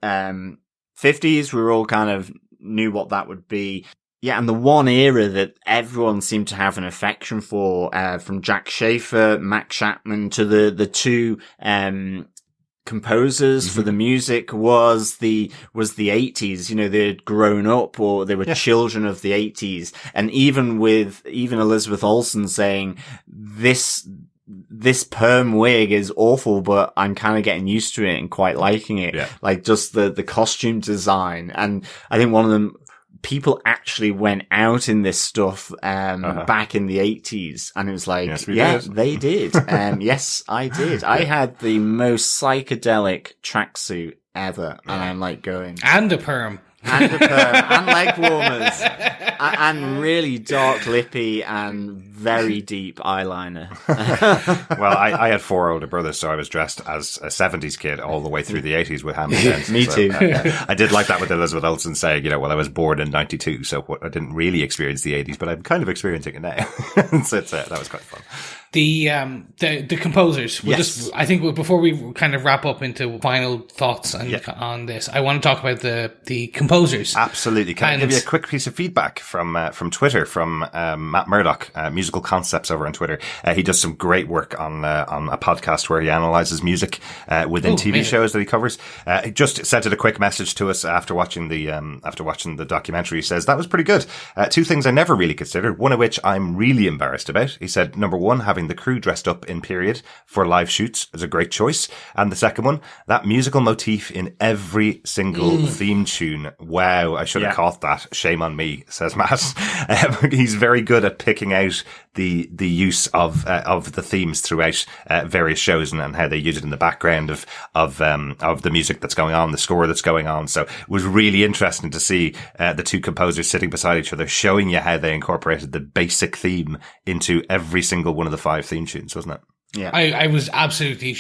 50s, we were all kind of knew what that would be. Yeah, and the one era that everyone seemed to have an affection for, from Jack Schaefer, Max Chapman to the two, composers for the music was the 80s. You know, they had grown up or they were children of the 80s. And even Elizabeth Olsen saying this perm wig is awful, but I'm kind of getting used to it and quite liking it. Yeah. Like just the costume design. And I think one of them, people actually went out in this stuff back in the 80s, and it was like, they did. Yes, I did. I had the most psychedelic tracksuit ever, and I'm like going... And a perm. And leg warmers, and really dark lippy and very deep eyeliner. Well, I had 4 older brothers, so I was dressed as a 70s kid all the way through the 80s with hand-me-downs. Me too. I did like that with Elizabeth Olsen saying, you know, well, I was born in 92, so I didn't really experience the 80s, but I'm kind of experiencing it now. So that was quite fun. The composers. I think before we kind of wrap up into final thoughts on this, I want to talk about the composers. Absolutely. Can I give you a quick piece of feedback from Twitter from Matt Murdoch, Musical Concepts over on Twitter. He does some great work on a podcast where he analyzes music within TV shows that he covers. He just sent it a quick message to us after watching the documentary. He says that was pretty good. 2 things I never really considered, one of which I'm really embarrassed about. He said, number 1, having the crew dressed up in period for live shoots is a great choice. And the second one, that musical motif in every single theme tune. Wow, I should have caught that. Shame on me, says Matt. He's very good at picking out the use of the themes throughout various shows and how they use it in the background of the music that's going on, the score that's going on. So it was really interesting to see the 2 composers sitting beside each other, showing you how they incorporated the basic theme into every single one of the 5 theme tunes, wasn't it? Yeah, I was absolutely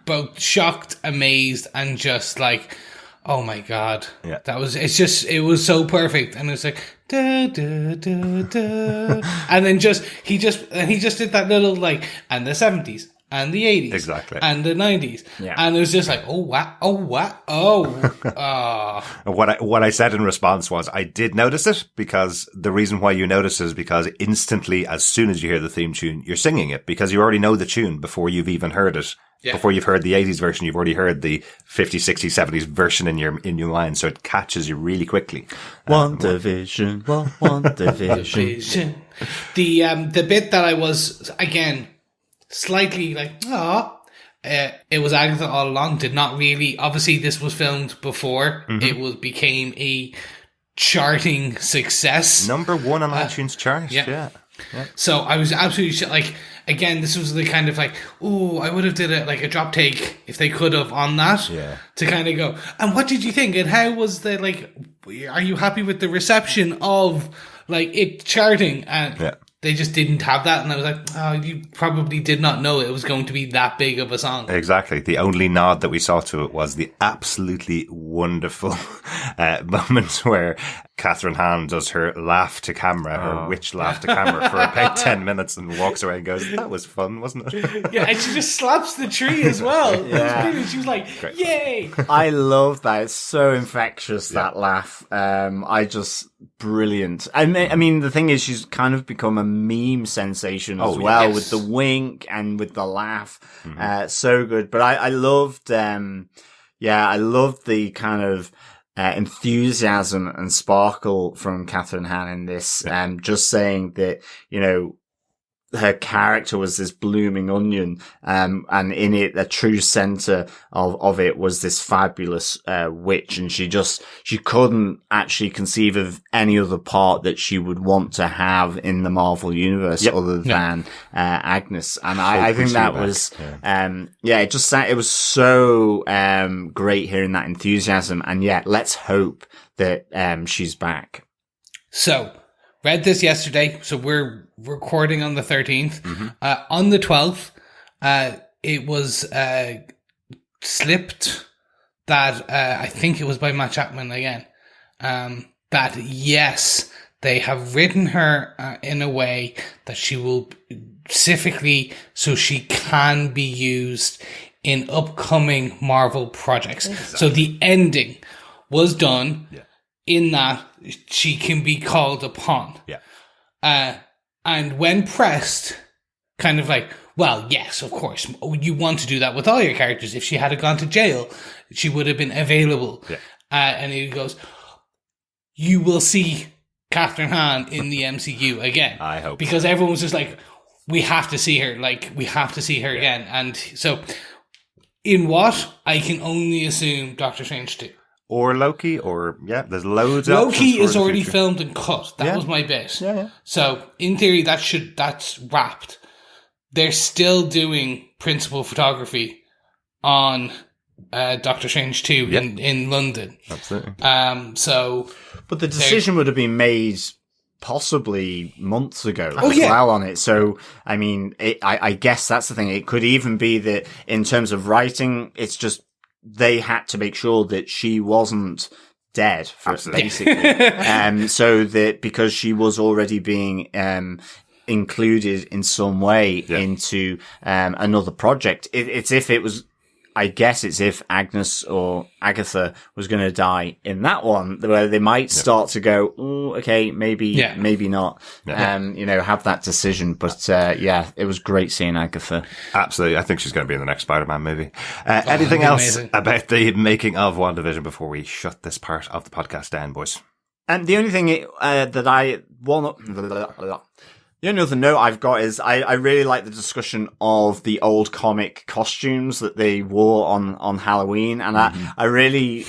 both shocked, amazed, and just like, oh my god, it was so perfect, and it was like da da da da, and then he just did that little like, and the 70s. And the 80s. Exactly. And the 90s. Yeah. And it was just like, What I said in response was, I did notice it, because the reason why you notice it is because instantly, as soon as you hear the theme tune, you're singing it, because you already know the tune before you've even heard it. Yeah. Before you've heard the 80s version, you've already heard the 50s, 60s, 70s version in your mind, so it catches you really quickly. WandaVision. WandaVision. The bit that I was, again, slightly like, it was Agatha all along. Did not really. Obviously, this was filmed before it became a charting success. Number 1 on iTunes chart. Yeah. So I was absolutely like, again, this was the kind of like, I would have did a drop take if they could have on that. Yeah. To kind of go, and what did you think? And how was the like? Are you happy with the reception of like it charting? And they just didn't have that, and I was like, you probably did not know it was going to be that big of a song. Exactly. The only nod that we saw to it was the absolutely wonderful moment where Catherine Hahn does her laugh to camera, her witch laugh to camera for about 10 minutes and walks away and goes, that was fun, wasn't it? Yeah, and she just slaps the tree as well. Yeah. She was like, great. Yay! I love that. It's so infectious, that laugh. Brilliant. I mean, the thing is, she's kind of become a meme sensation as well, with the wink and with the laugh. So good. But I loved, I loved the kind of enthusiasm and sparkle from Catherine Hahn in this. Just saying that, you know, her character was this blooming onion, and in it, the true center of it was this fabulous, witch. And she couldn't actually conceive of any other part that she would want to have in the Marvel universe other than, Agnes. And I think that was, it was so, great hearing that enthusiasm. And let's hope that, she's back. So, read this yesterday, so we're recording on the 13th. On the 12th, it was slipped that I think it was by Matt Chapman again, that yes, they have written her in a way that she will specifically so she can be used in upcoming Marvel projects. Exactly. So the ending was done in that she can be called upon. Yeah. And when pressed, kind of like, well, yes, of course, you want to do that with all your characters. If she had gone to jail, she would have been available. Yeah. And he goes, you will see Catherine Hahn in the MCU again. I hope. Because everyone was just like, we have to see her. Like, we have to see her again. And so, in what? I can only assume Doctor Strange 2. Or Loki, or, there's loads of Loki is the already future. filmed and cut. That was my bit. Yeah. So, in theory, that's wrapped. They're still doing principal photography on Doctor Strange 2 in London. Absolutely. But the decision would have been made possibly months ago as well on it. So, I mean, I guess that's the thing. It could even be that in terms of writing, it's just they had to make sure that she wasn't dead, basically. So that because she was already being included in some way into another project, it's if Agnes or Agatha was going to die in that one, where they might start to go, oh, okay, maybe not, have that decision. But, it was great seeing Agatha. Absolutely. I think she's going to be in the next Spider-Man movie. Anything else about the making of WandaVision before we shut this part of the podcast down, boys? And the only thing the only other note I've got is I really like the discussion of the old comic costumes that they wore on Halloween. And I really,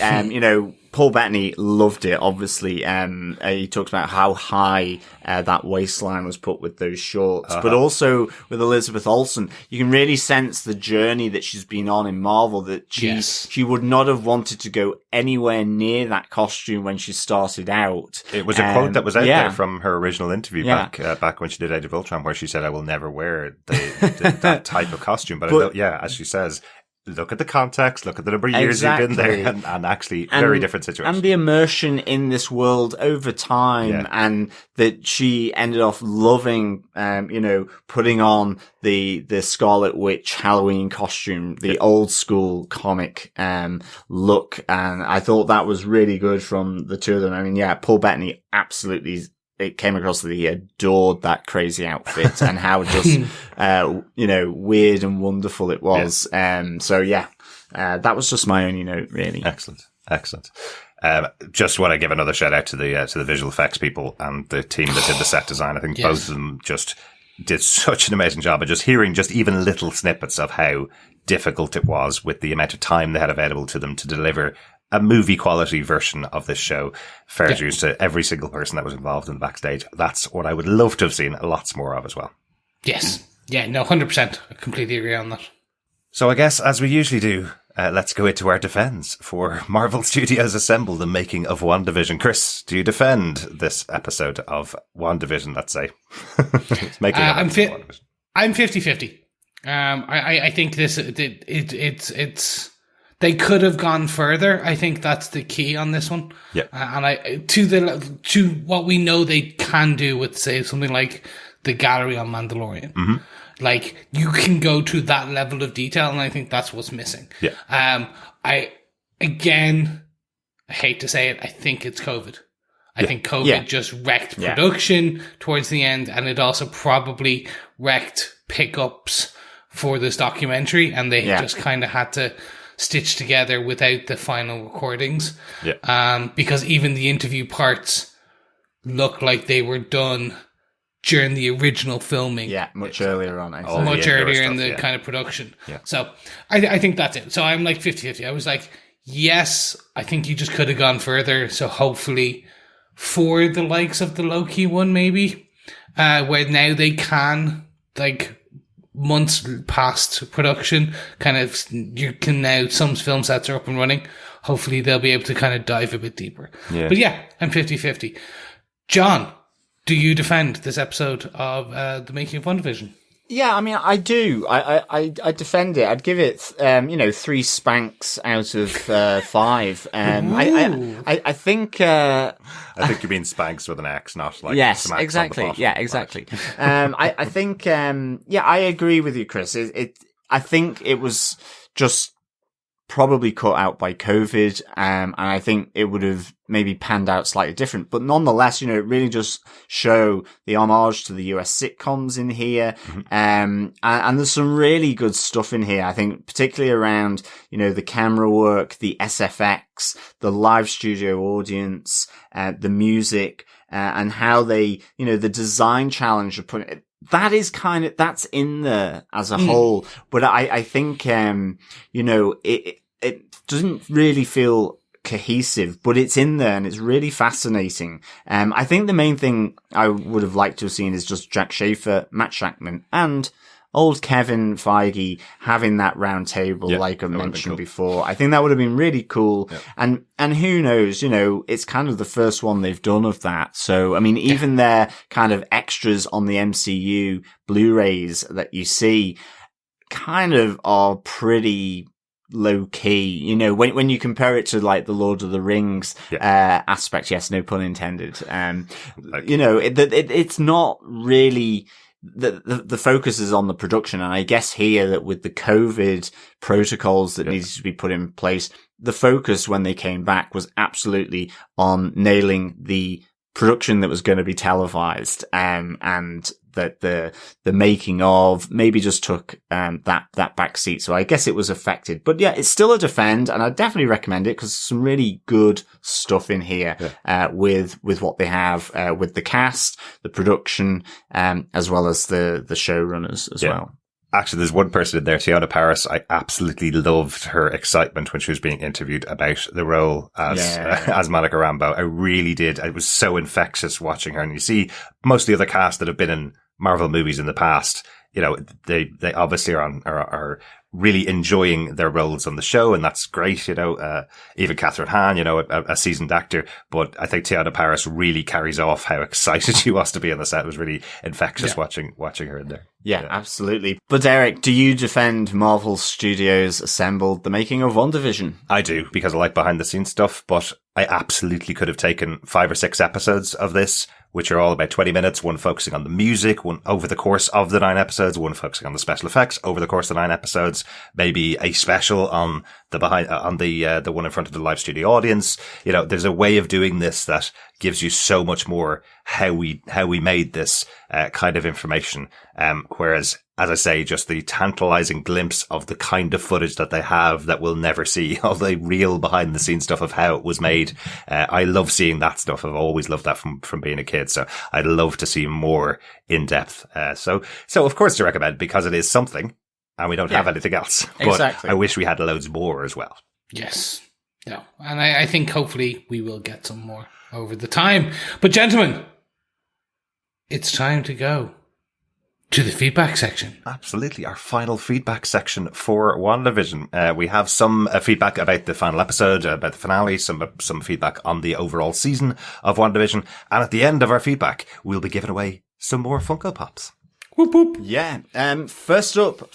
Paul Bettany loved it, obviously. He talks about how high that waistline was put with those shorts. But also with Elizabeth Olsen, you can really sense the journey that she's been on in Marvel, that she would not have wanted to go anywhere near that costume when she started out. It was a quote that was out there from her original interview back when she did Age of Ultron, where she said, I will never wear that type of costume. But as she says, look at the context, look at the number of years you've been there, and actually very different situation. And the immersion in this world over time, and that she ended up loving, putting on the Scarlet Witch Halloween costume, the old school comic, look. And I thought that was really good from the two of them. I mean, Paul Bettany absolutely, it came across that he adored that crazy outfit and how just, weird and wonderful it was. That was just my only note, really. Excellent. Just want to give another shout out to the visual effects people and the team that did the set design. I think both of them just did such an amazing job. And just hearing just even little snippets of how difficult it was with the amount of time they had available to them to deliver a movie quality version of this show. Fair dues to every single person that was involved in the backstage. That's what I would love to have seen lots more of as well. Yes. Yeah, no, 100%. I completely agree on that. So I guess, as we usually do, let's go into our defense for Marvel Studios Assemble, the making of WandaVision. Chris, do you defend this episode of WandaVision, let's say? I'm 50-50. I think it's they could have gone further. I think that's the key on this one. Yeah. And to what we know they can do with, say, something like the gallery on Mandalorian. Mm-hmm. Like, you can go to that level of detail, and I think that's what's missing. Yeah. I hate to say it, I think it's COVID. I think COVID just wrecked production towards the end, and it also probably wrecked pickups for this documentary, and they just kind of had to stitch together without the final recordings. Yeah. Because even the interview parts look like they were done during the original filming. Yeah, much earlier on. Much earlier in the kind of production. Yeah. So I think that's it. So I'm like 50-50. I was like, yes, I think you just could have gone further. So hopefully for the likes of the Loki one, maybe, where now they can, like, months past production, kind of, you can now, some film sets are up and running. Hopefully they'll be able to kind of dive a bit deeper. Yeah. But yeah, I'm 50-50. John, do you defend this episode of The Making of WandaVision? Yeah, I mean, I do. I defend it. I'd give it, 3 spanks out of 5. I think. I think you mean spanks with an X, not like smacks exactly. On the yeah, exactly. I think. I agree with you, Chris. I think it was just probably cut out by COVID. And I think it would have maybe panned out slightly different, but nonetheless, it really just show the homage to the US sitcoms in here. And there's some really good stuff in here. I think particularly around, the camera work, the SFX, the live studio audience, the music, and how they, the design challenge of putting it. That is that's in there as a whole, but I think, it doesn't really feel cohesive, but it's in there and it's really fascinating. I think the main thing I would have liked to have seen is just Jack Schaefer, Matt Shackman, and old Kevin Feige having that round table, like I mentioned before. I think that would have been really cool. Yeah. And who knows, it's kind of the first one they've done of that. So, even their kind of extras on the MCU Blu-rays that you see kind of are pretty low key, when you compare it to like the Lord of the Rings, aspect. Yes, no pun intended. It's not really, the focus is on the production. And I guess here that with the COVID protocols that needed to be put in place, the focus when they came back was absolutely on nailing the production that was going to be televised, and that the making of maybe just took that back seat. So I guess it was affected, but yeah, it's still a defend, and I definitely recommend it because some really good stuff in here with what they have with the cast, the production, as well as the showrunners as well. Actually, there's one person in there, Tiana Paris. I absolutely loved her excitement when she was being interviewed about the role as Monica Rambeau. I really did. It was so infectious watching her. And you see most of the other cast that have been in Marvel movies in the past, they obviously are really enjoying their roles on the show, and that's great. Even Catherine Hahn, a seasoned actor, but I think Tiana Paris really carries off how excited she was to be on the set. It was really infectious watching her in there. Yeah, absolutely. But Derek, do you defend Marvel Studios assembled the making of WandaVision? I do, because I like behind the scenes stuff, but I absolutely could have taken 5 or 6 episodes of this, which are all about 20 minutes, one focusing on the music, one over the course of the 9 episodes, one focusing on the special effects over the course of the 9 episodes, maybe a special on the one in front of the live studio audience. There's a way of doing this that gives you so much more how we made this kind of information. Whereas, as I say, just the tantalizing glimpse of the kind of footage that they have that we'll never see, all the real behind the scenes stuff of how it was made. I love seeing that stuff. I've always loved that from being a kid. So I'd love to see more in depth. So of course to recommend, because it is something and we don't have anything else. But exactly. I wish we had loads more as well. Yes. No. And I think hopefully we will get some more over the time. But gentlemen, it's time to go to the feedback section. Absolutely. Our final feedback section for WandaVision. We have some feedback about the final episode, about the finale, some feedback on the overall season of WandaVision. And at the end of our feedback, we'll be giving away some more Funko Pops. Whoop, whoop. Yeah. First up,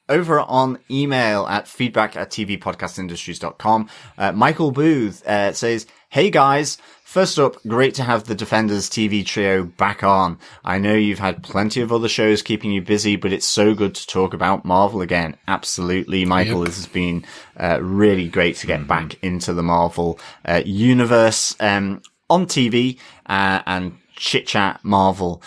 over on email at feedback@tvpodcastindustries.com, Michael Booth says, "Hey guys, first up, great to have the Defenders TV trio back on. I know you've had plenty of other shows keeping you busy, but it's so good to talk about Marvel again." Absolutely, Michael. Yep. This has been really great to get back into the Marvel universe on TV and chit-chat Marvel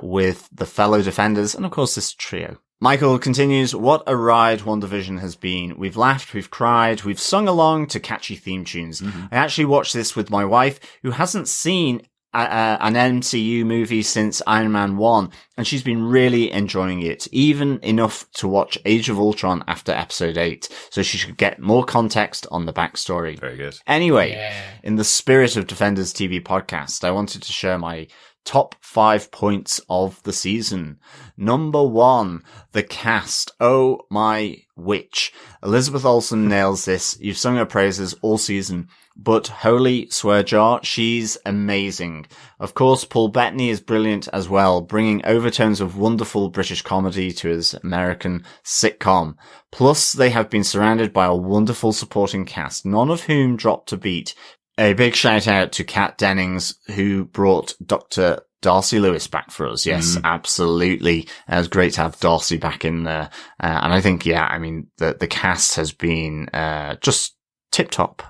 with the fellow Defenders and, of course, this trio. Michael continues, "What a ride WandaVision has been. We've laughed, we've cried, we've sung along to catchy theme tunes. I actually watched this with my wife, who hasn't seen an MCU movie since Iron Man 1, and she's been really enjoying it, even enough to watch Age of Ultron after episode 8, so she should get more context on the backstory." Very good. Anyway, in the spirit of Defenders TV podcast, I wanted to share my top 5 points of the season. Number 1, the cast. Oh my witch. Elizabeth Olsen nails this. You've sung her praises all season, but holy swear jar, she's amazing. Of course, Paul Bettany is brilliant as well, bringing overtones of wonderful British comedy to his American sitcom. Plus, they have been surrounded by a wonderful supporting cast, none of whom dropped a beat. A big shout out to Kat Dennings, who brought Dr. Darcy Lewis back for us. Yes, absolutely. It was great to have Darcy back in there. And I think, the cast has been, just tip-top.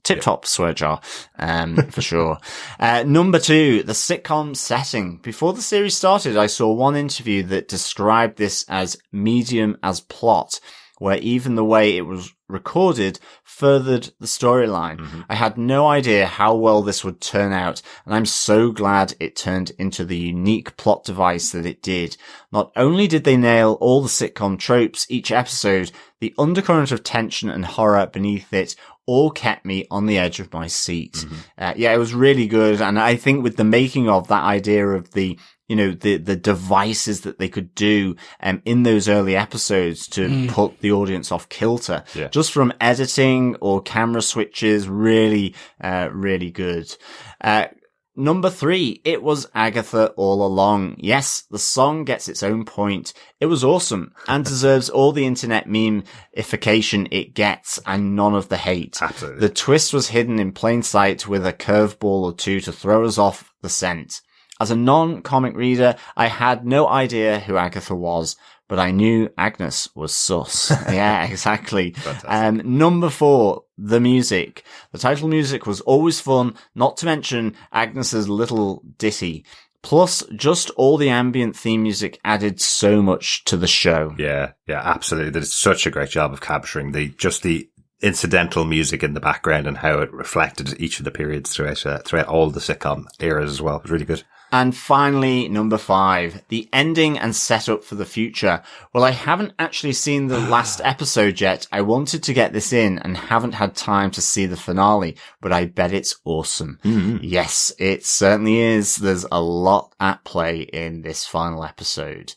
Tip-top swear jar, for sure. Number 2, the sitcom setting. Before the series started, I saw one interview that described this as medium as plot, where even the way it was recorded furthered the storyline. I had no idea how well this would turn out, and I'm so glad it turned into the unique plot device that it did. Not only did they nail all the sitcom tropes each episode, the undercurrent of tension and horror beneath it all kept me on the edge of my seat. It was really good, and I think with the making of that idea of the devices that they could do in those early episodes to put the audience off kilter, just from editing or camera switches, really good. Number 3, it was Agatha all along. Yes, the song gets its own point. It was awesome and deserves all the internet meme-ification it gets and none of the hate. Absolutely. The twist was hidden in plain sight with a curveball or two to throw us off the scent. As a non-comic reader, I had no idea who Agatha was, but I knew Agnes was sus. Yeah, exactly. Number 4, the music. The title music was always fun, not to mention Agnes's little ditty. Plus, just all the ambient theme music added so much to the show. Yeah, absolutely. They did such a great job of capturing the incidental music in the background and how it reflected each of the periods throughout all the sitcom eras as well. It was really good. And finally, number 5, the ending and setup for the future. Well, I haven't actually seen the last episode yet. I wanted to get this in and haven't had time to see the finale, but I bet it's awesome. Yes, it certainly is. There's a lot at play in this final episode.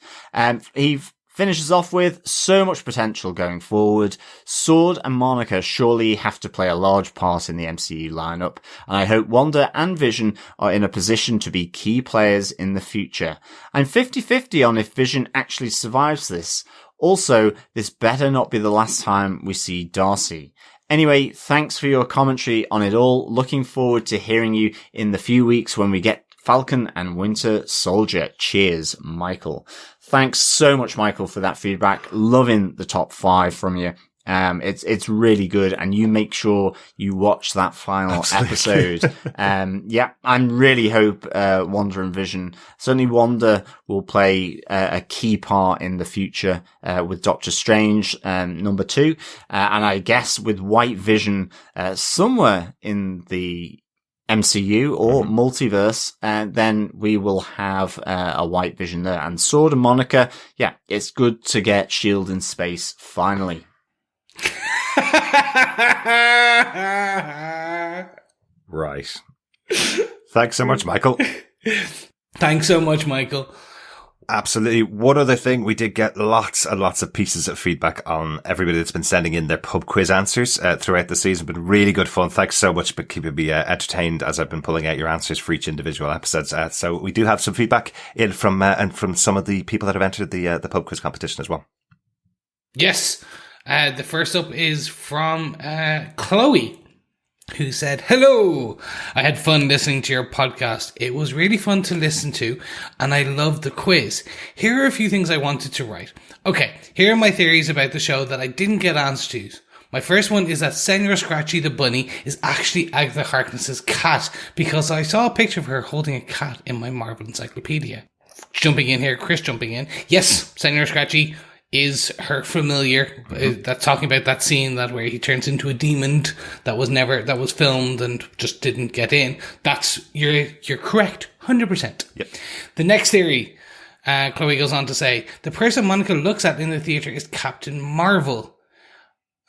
Eve finishes off with so much potential going forward. Sword and Monica surely have to play a large part in the MCU lineup, and I hope Wanda and Vision are in a position to be key players in the future. I'm 50-50 on if Vision actually survives this. Also, this better not be the last time we see Darcy. Anyway, thanks for your commentary on it all. Looking forward to hearing you in the few weeks when we get Falcon and Winter Soldier. Cheers, Michael. Thanks so much, Michael, for that feedback. Loving the top 5 from you. It's really good, and you make sure you watch that final episode. I really hope Wanda and Vision, certainly Wanda, will play a key part in the future with Doctor Strange, number 2, and I guess with White Vision somewhere in the MCU or multiverse, and then we will have a White Vision there. And Sword and Monica, it's good to get S.H.I.E.L.D. in space finally. Right. Thanks so much, Michael. Thanks so much, Michael. Absolutely. One other thing, we did get lots and lots of pieces of feedback on everybody that's been sending in their pub quiz answers throughout the season. Been really good fun. Thanks so much for keeping me entertained as I've been pulling out your answers for each individual episodes. So we do have some feedback in from some of the people that have entered the pub quiz competition as well. Yes. The first up is from Chloe, who said, "Hello, I had fun listening to your podcast. It was really fun to listen to, and I loved the quiz. Here are a few things I wanted to write. Okay, here are my theories about the show that I didn't get answers to. My first one is that Senor Scratchy the bunny is actually Agatha Harkness's cat, because I saw a picture of her holding a cat in my Marvel Encyclopedia." Jumping in here, Chris jumping in. Yes, Senor Scratchy is her familiar. That's talking about that scene that where he turns into a demon that was filmed and just didn't get in. You're correct, 100%. Yep. The next theory, Chloe goes on to say, the person Monica looks at in the theater is Captain Marvel.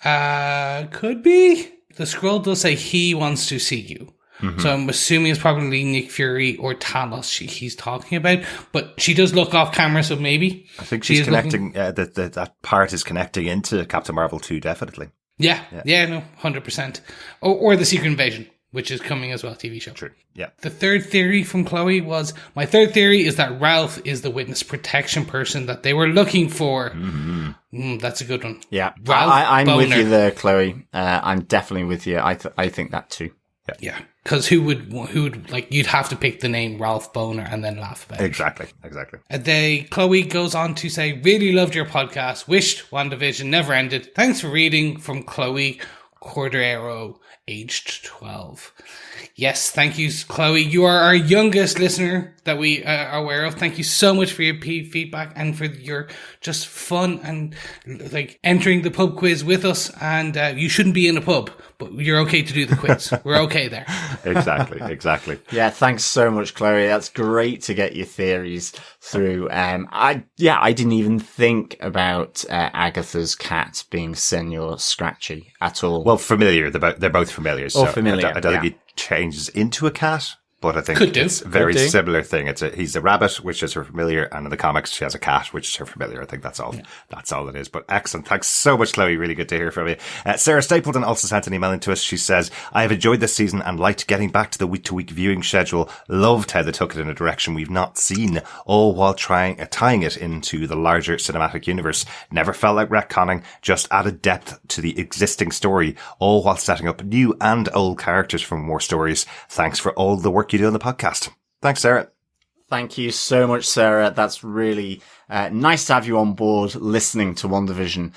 Could be. The scroll does say he wants to see you. So I'm assuming it's probably Nick Fury or Talos he's talking about, but she does look off camera, so maybe. I think she's connecting, that part is connecting into Captain Marvel 2, definitely. Yeah, no, 100%. Or The Secret Invasion, which is coming as well, TV show. True, yeah. The third theory from Chloe was, my third theory is that Ralph is the witness protection person that they were looking for. That's a good one. Yeah, Ralph I'm Boner. with you there, Chloe. I'm definitely with you. I think that too. Yeah. Because who would like, you'd have to pick the name Ralph Boner and then laugh about it. Exactly. Chloe goes on to say, really loved your podcast. Wished WandaVision never ended. Thanks for reading, from Chloe Cordero, aged 12. Yes, thank you, Chloe. You are our youngest listener that we are aware of. Thank you so much for your feedback and for your just fun and like entering the pub quiz with us. And you shouldn't be in a pub, but you're okay to do the quiz. We're okay there. Exactly. Yeah, thanks so much, Chloe. That's great to get your theories through. I didn't even think about Agatha's cat being Senor Scratchy at all. Well, familiar. They're both familiar. So familiar. I don't think he changes into a cat, but I think Could do. it's a very similar thing. He's a rabbit, which is her familiar, and in the comics she has a cat, which is her familiar. I think that's all. Yeah. That's all it is. But excellent. Thanks so much, Chloe. Really good to hear from you. Sarah Stapleton also sent an email into us. She says, I have enjoyed this season and liked getting back to the week-to-week viewing schedule. Loved how they took it in a direction we've not seen, all while tying it into the larger cinematic universe. Never felt like retconning, just added depth to the existing story, all while setting up new and old characters from more stories. Thanks for all the work you do on the podcast. Thanks, Sarah. Thank you so much, Sarah. That's really nice to have you on board listening to WandaVision.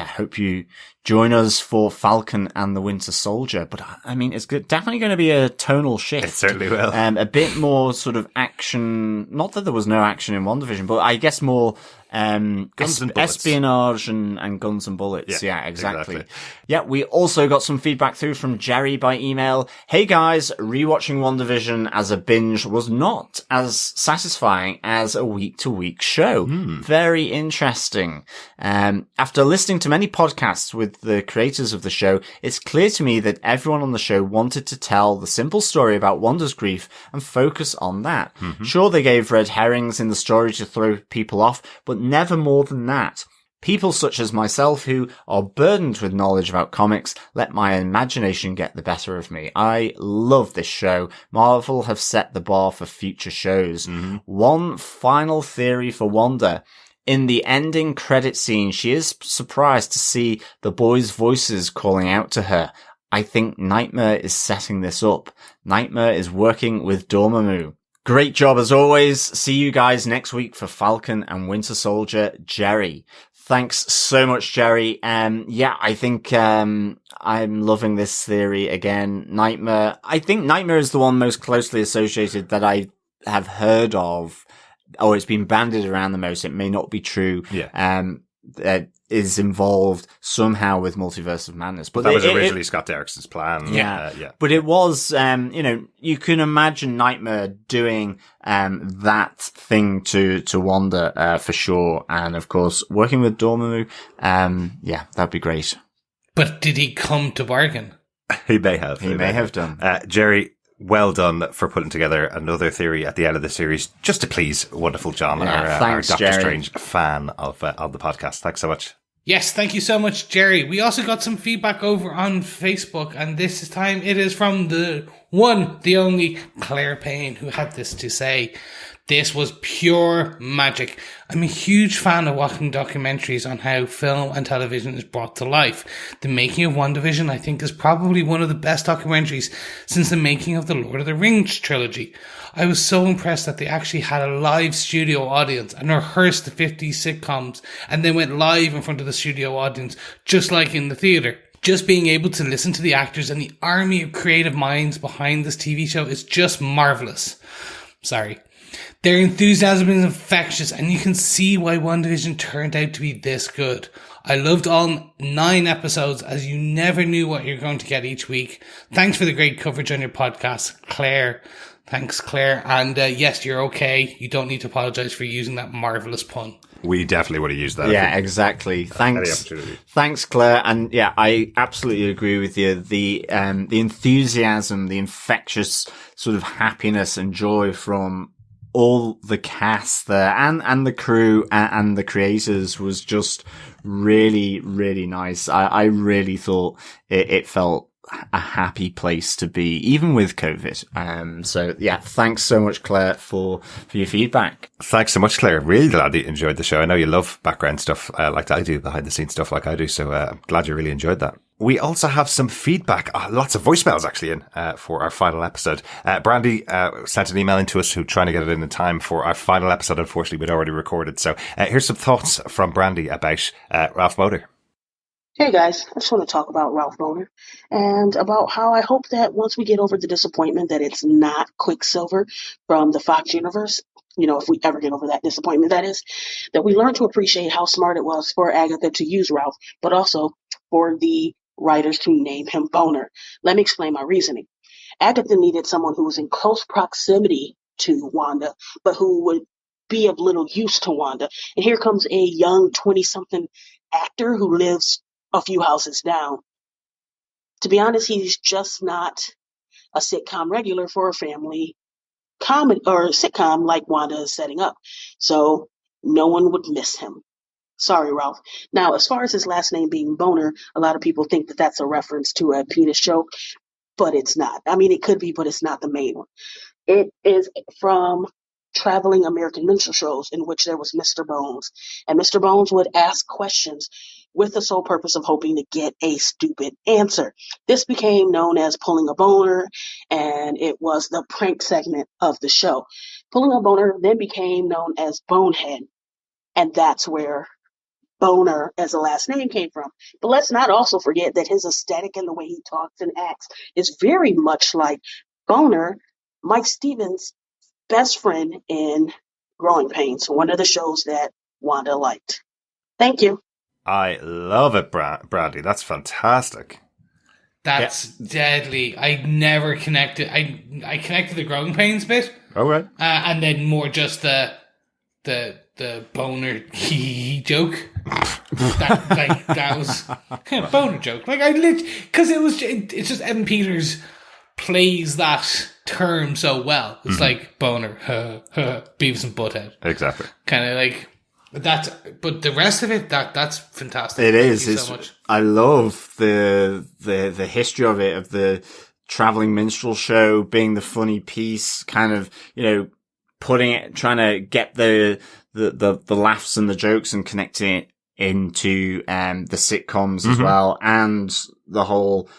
Hope you join us for Falcon and the Winter Soldier. But I mean, it's definitely going to be a tonal shift. It certainly will. A bit more sort of action. Not that there was no action in WandaVision, but I guess more guns and bullets. Espionage and guns and bullets. Yeah, exactly. Exactly. Yeah, we also got some feedback through from Jerry by email. Hey guys, rewatching WandaVision as a binge was not as satisfying as a week-to-week show. Very interesting. After listening to many podcasts with the creators of the show, it's clear to me that everyone on the show wanted to tell the simple story about Wanda's grief and focus on that. Sure, they gave red herrings in the story to throw people off, but never more than that. People such as myself who are burdened with knowledge about comics let my imagination get the better of me. I love this show. Marvel have set the bar for future shows. One final theory for Wanda. In the ending credit scene, she is surprised to see the boys' voices calling out to her. I think Nightmare is setting this up. Nightmare is working with Dormammu. Great job as always. See you guys next week for Falcon and Winter Soldier, Jerry. Thanks so much, Jerry. I think I'm loving this theory again. Nightmare. I think Nightmare is the one most closely associated that I have heard of. Oh, it's been bandied around the most. It may not be true. Yeah. That is involved somehow with Multiverse of Madness. But that was originally Scott Derrickson's plan. Yeah. But it was, you can imagine Nightmare doing, that thing to Wanda, for sure. And of course, working with Dormammu, that'd be great. But did he come to bargain? He may have. He may have done. Jerry, well done for putting together another theory at the end of the series, just to please wonderful John, our Doctor Jerry. Strange fan of the podcast. Thanks so much. Yes, thank you so much, Jerry. We also got some feedback over on Facebook, and this time it is from the one, the only Claire Payne, who had this to say. This was pure magic. I'm a huge fan of watching documentaries on how film and television is brought to life. The Making of WandaVision, I think, is probably one of the best documentaries since the making of the Lord of the Rings trilogy. I was so impressed that they actually had a live studio audience and rehearsed the 50 sitcoms and then went live in front of the studio audience, just like in the theatre. Just being able to listen to the actors and the army of creative minds behind this TV show is just marvellous. Sorry. Their enthusiasm is infectious, and you can see why WandaVision turned out to be this good. I loved all 9 episodes, as you never knew what you're going to get each week. Thanks for the great coverage on your podcast, Claire. Thanks, Claire. And yes, you're okay. You don't need to apologise for using that marvellous pun. We definitely would have used that. Yeah, exactly. Thanks, Claire. And yeah, I absolutely agree with you. The enthusiasm, the infectious sort of happiness and joy from all the cast there and the crew and the creators was just really, really nice. I really thought it felt a happy place to be, even with COVID. So yeah, thanks so much, Claire, for your feedback. Thanks so much, Claire. Really glad you enjoyed the show. I know you love background stuff like I do, behind the scenes stuff like I do. So I'm glad you really enjoyed that. We also have some feedback, lots of voicemails actually in for our final episode. Brandy sent an email into us who trying to get it in time for our final episode. Unfortunately, we'd already recorded. So here's some thoughts from Brandy about Ralph Boner. Hey guys, I just want to talk about Ralph Boner and about how I hope that once we get over the disappointment that it's not Quicksilver from the Fox universe, if we ever get over that disappointment, that is, that we learn to appreciate how smart it was for Agatha to use Ralph, but also for the writers to name him Boner. Let me explain my reasoning. Agatha needed someone who was in close proximity to Wanda, but who would be of little use to Wanda. And here comes a young 20-something actor who lives a few houses down. To be honest, he's just not a sitcom regular for a family comedy or sitcom like Wanda is setting up. So no one would miss him. Sorry, Ralph. Now, as far as his last name being Boner, a lot of people think that that's a reference to a penis joke, but it's not. I mean, it could be, but it's not the main one. It is from traveling American minstrel shows in which there was Mr. Bones. And Mr. Bones would ask questions with the sole purpose of hoping to get a stupid answer. This became known as pulling a boner, and it was the prank segment of the show. Pulling a boner then became known as Bonehead, and that's where Boner as a last name came from. But let's not also forget that his aesthetic and the way he talks and acts is very much like Boner, Mike Stevens' best friend in Growing Pains, one of the shows that Wanda liked. Thank you. I love it, Brandy. That's fantastic. That's deadly. I never connected. I connected the Growing Pains bit. All right. And then more just the boner joke. that was boner joke. Like because it's just Evan Peters plays that term so well. It's like boner, Beavis and Butthead. Exactly. Kind of like that. But the rest of it, that's fantastic. It is. Thank you so much. I love the history of it, of the traveling minstrel show being the funny piece, kind of, trying to get the laughs and the jokes and connecting it into the sitcoms as well, and the whole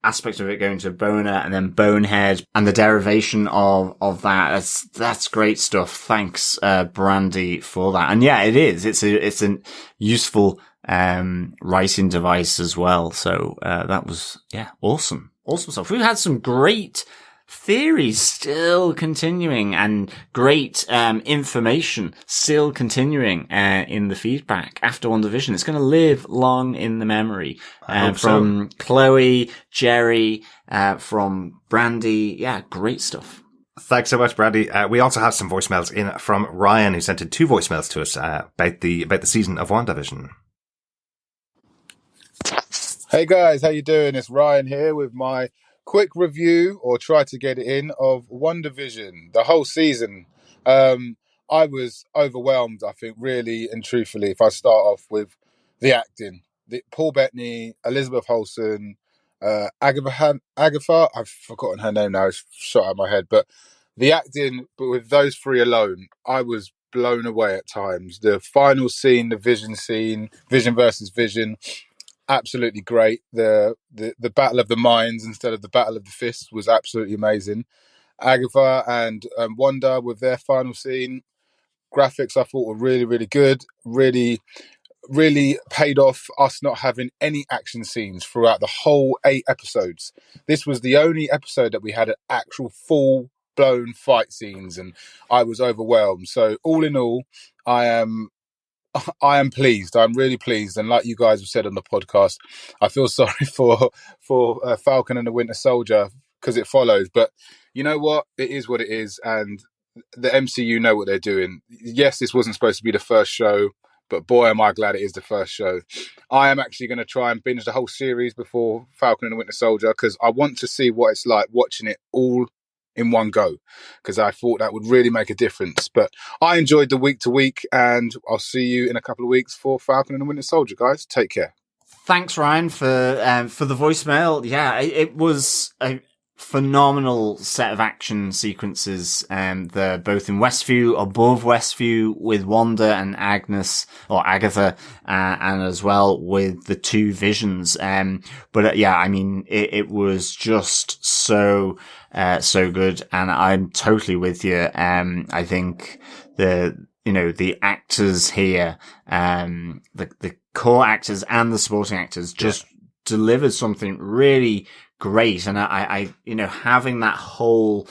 aspect of it going to Boner and then Bonehead and the derivation of that. That's great stuff. Thanks, Brandy, for that. And yeah, it is. It's a useful writing device as well. So that was awesome stuff. We've had some great theories still continuing and great information still continuing in the feedback after WandaVision. It's going to live long in the memory from Chloe, Jerry, from Brandy. Yeah, great stuff. Thanks so much, Brandy. We also have some voicemails in from Ryan, who sent in 2 voicemails to us about the season of WandaVision. Hey guys, how you doing? It's Ryan here with my quick review, or try to get it in, of WandaVision, the whole season. I was overwhelmed, I think, really and truthfully, if I start off with the acting. Paul Bettany, Elizabeth Olsen, Agatha, I've forgotten her name now, it's shot out of my head, but the acting, but with those 3 alone, I was blown away at times. The final scene, the Vision scene, Vision versus Vision, absolutely great. The battle of the minds instead of the battle of the fists was absolutely amazing. Agatha and Wanda with their final scene, graphics I thought were really, really good. Really, really paid off us not having any action scenes throughout the whole 8 episodes. This was the only episode that we had an actual full-blown fight scenes, and I was overwhelmed. So all in all, I am pleased. I'm really pleased. And like you guys have said on the podcast, I feel sorry for Falcon and the Winter Soldier because it follows. But you know what? It is what it is. And the MCU know what they're doing. Yes, this wasn't supposed to be the first show, but boy, am I glad it is the first show. I am actually going to try and binge the whole series before Falcon and the Winter Soldier because I want to see what it's like watching it all in one go, because I thought that would really make a difference. But I enjoyed the week to week, and I'll see you in a couple of weeks for Falcon and the Winter Soldier, guys. Take care. Thanks, Ryan, for the voicemail. Yeah, it was phenomenal set of action sequences. They're both in Westview, above Westview with Wanda and Agnes or Agatha, and as well with the two Visions. But yeah, I mean, it was just so good. And I'm totally with you. I think the actors here, the core actors and the supporting actors just delivered something really great. And I having that whole,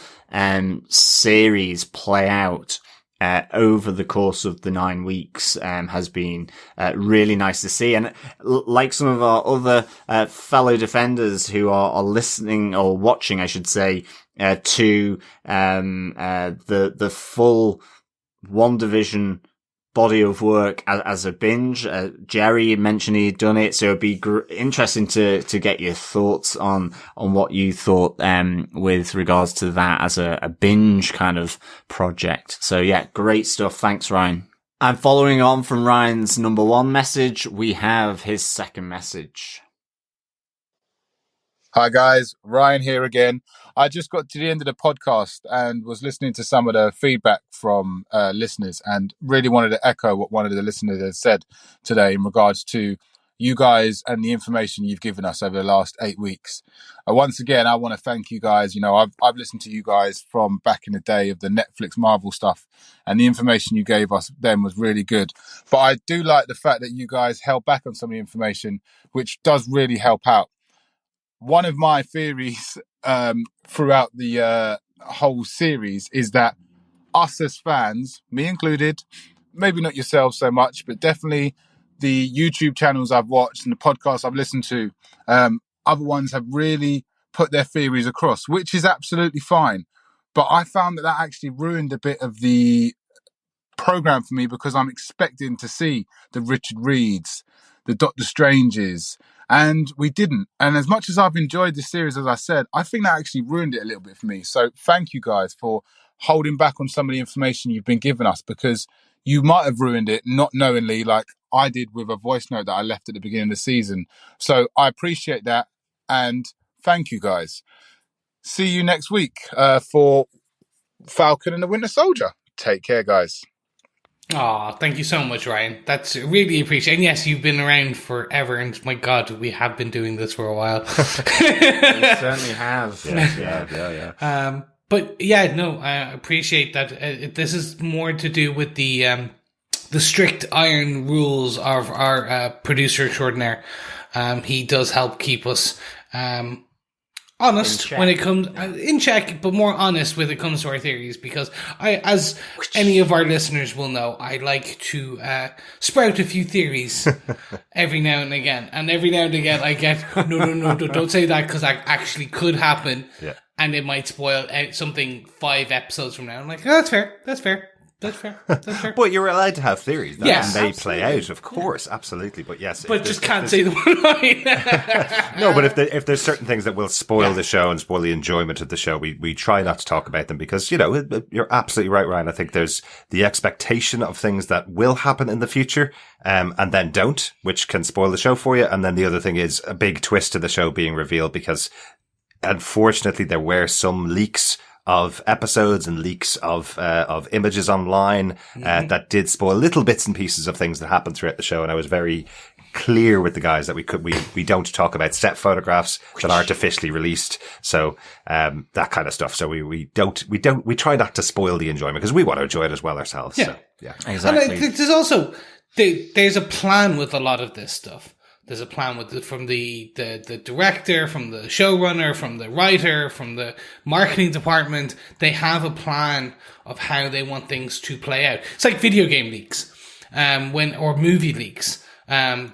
series play out, over the course of the 9 weeks, has been, really nice to see. And like some of our other, fellow defenders who are listening or watching, I should say, to, the full WandaVision body of work as a binge. Jerry mentioned he'd done it, so it'd be interesting to get your thoughts on what you thought with regards to that as a binge kind of project. So yeah, great stuff. Thanks, Ryan. And following on from Ryan's number 1 message, we have his second message. Hi guys, Ryan here again. I just got to the end of the podcast and was listening to some of the feedback from listeners, and really wanted to echo what one of the listeners has said today in regards to you guys and the information you've given us over the last 8 weeks. Once again, I want to thank you guys. I've listened to you guys from back in the day of the Netflix Marvel stuff, and the information you gave us then was really good. But I do like the fact that you guys held back on some of the information, which does really help out. One of my theories throughout the whole series is that us as fans, me included, maybe not yourselves so much, but definitely the YouTube channels I've watched and the podcasts I've listened to, other ones have really put their theories across, which is absolutely fine. But I found that actually ruined a bit of the program for me, because I'm expecting to see the Richard Reeds, the Doctor Stranges, and we didn't. And as much as I've enjoyed this series, as I said, I think that actually ruined it a little bit for me. So thank you guys for holding back on some of the information you've been giving us, because you might have ruined it not knowingly, like I did with a voice note that I left at the beginning of the season. So I appreciate that, and thank you guys. See you next week for Falcon and the Winter Soldier. Take care, guys. Oh, thank you so much, Ryan. That's really appreciated. And yes, you've been around forever, and my God, we have been doing this for a while. We certainly have. Yeah. But yeah, no, I appreciate that. This is more to do with the strict iron rules of our producer extraordinaire. He does help keep us honest when it comes in check, but more honest when it comes to our theories, because as any of our listeners will know, I like to sprout a few theories every now and again, and every now and again I get no, don't say that, because that actually could happen, and it might spoil something 5 episodes from now. I'm like, oh, that's fair. But you're allowed to have theories. That yes, may play out, of course, absolutely. But yes, but just can't say the one line. No, but if there's certain things that will spoil the show and spoil the enjoyment of the show, we try not to talk about them, because you're absolutely right, Ryan. I think there's the expectation of things that will happen in the future, and then don't, which can spoil the show for you. And then the other thing is a big twist to the show being revealed, because unfortunately there were some leaks of episodes and leaks of images online, that did spoil little bits and pieces of things that happened throughout the show. And I was very clear with the guys that we don't talk about set photographs that aren't officially released. So, that kind of stuff. So we try not to spoil the enjoyment, because we want to enjoy it as well ourselves. Yeah. So, yeah, exactly. And there's also, there's a plan with a lot of this stuff. There's a plan from the director, from the showrunner, from the writer, from the marketing department. They have a plan of how they want things to play out. It's like video game leaks, or movie leaks. I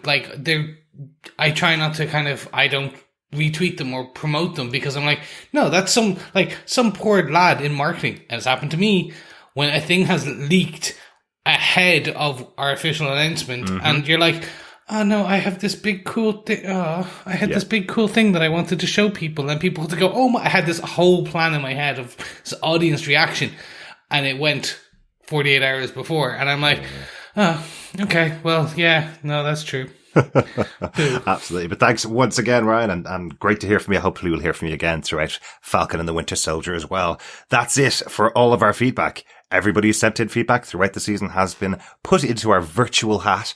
try not to I don't retweet them or promote them, because I'm like, no, that's some poor lad in marketing. And it's happened to me when a thing has leaked ahead of our official announcement, and you're like, oh no, I have this big cool thing. This big cool thing that I wanted to show people, and people had to go, oh my, I had this whole plan in my head of this audience reaction, and it went 48 hours before, and I'm like, oh, okay, well, yeah, no, that's true. Absolutely. But thanks once again, Ryan, and great to hear from you. Hopefully we'll hear from you again throughout Falcon and the Winter Soldier as well. That's it for all of our feedback. Everybody who sent in feedback throughout the season has been put into our virtual hat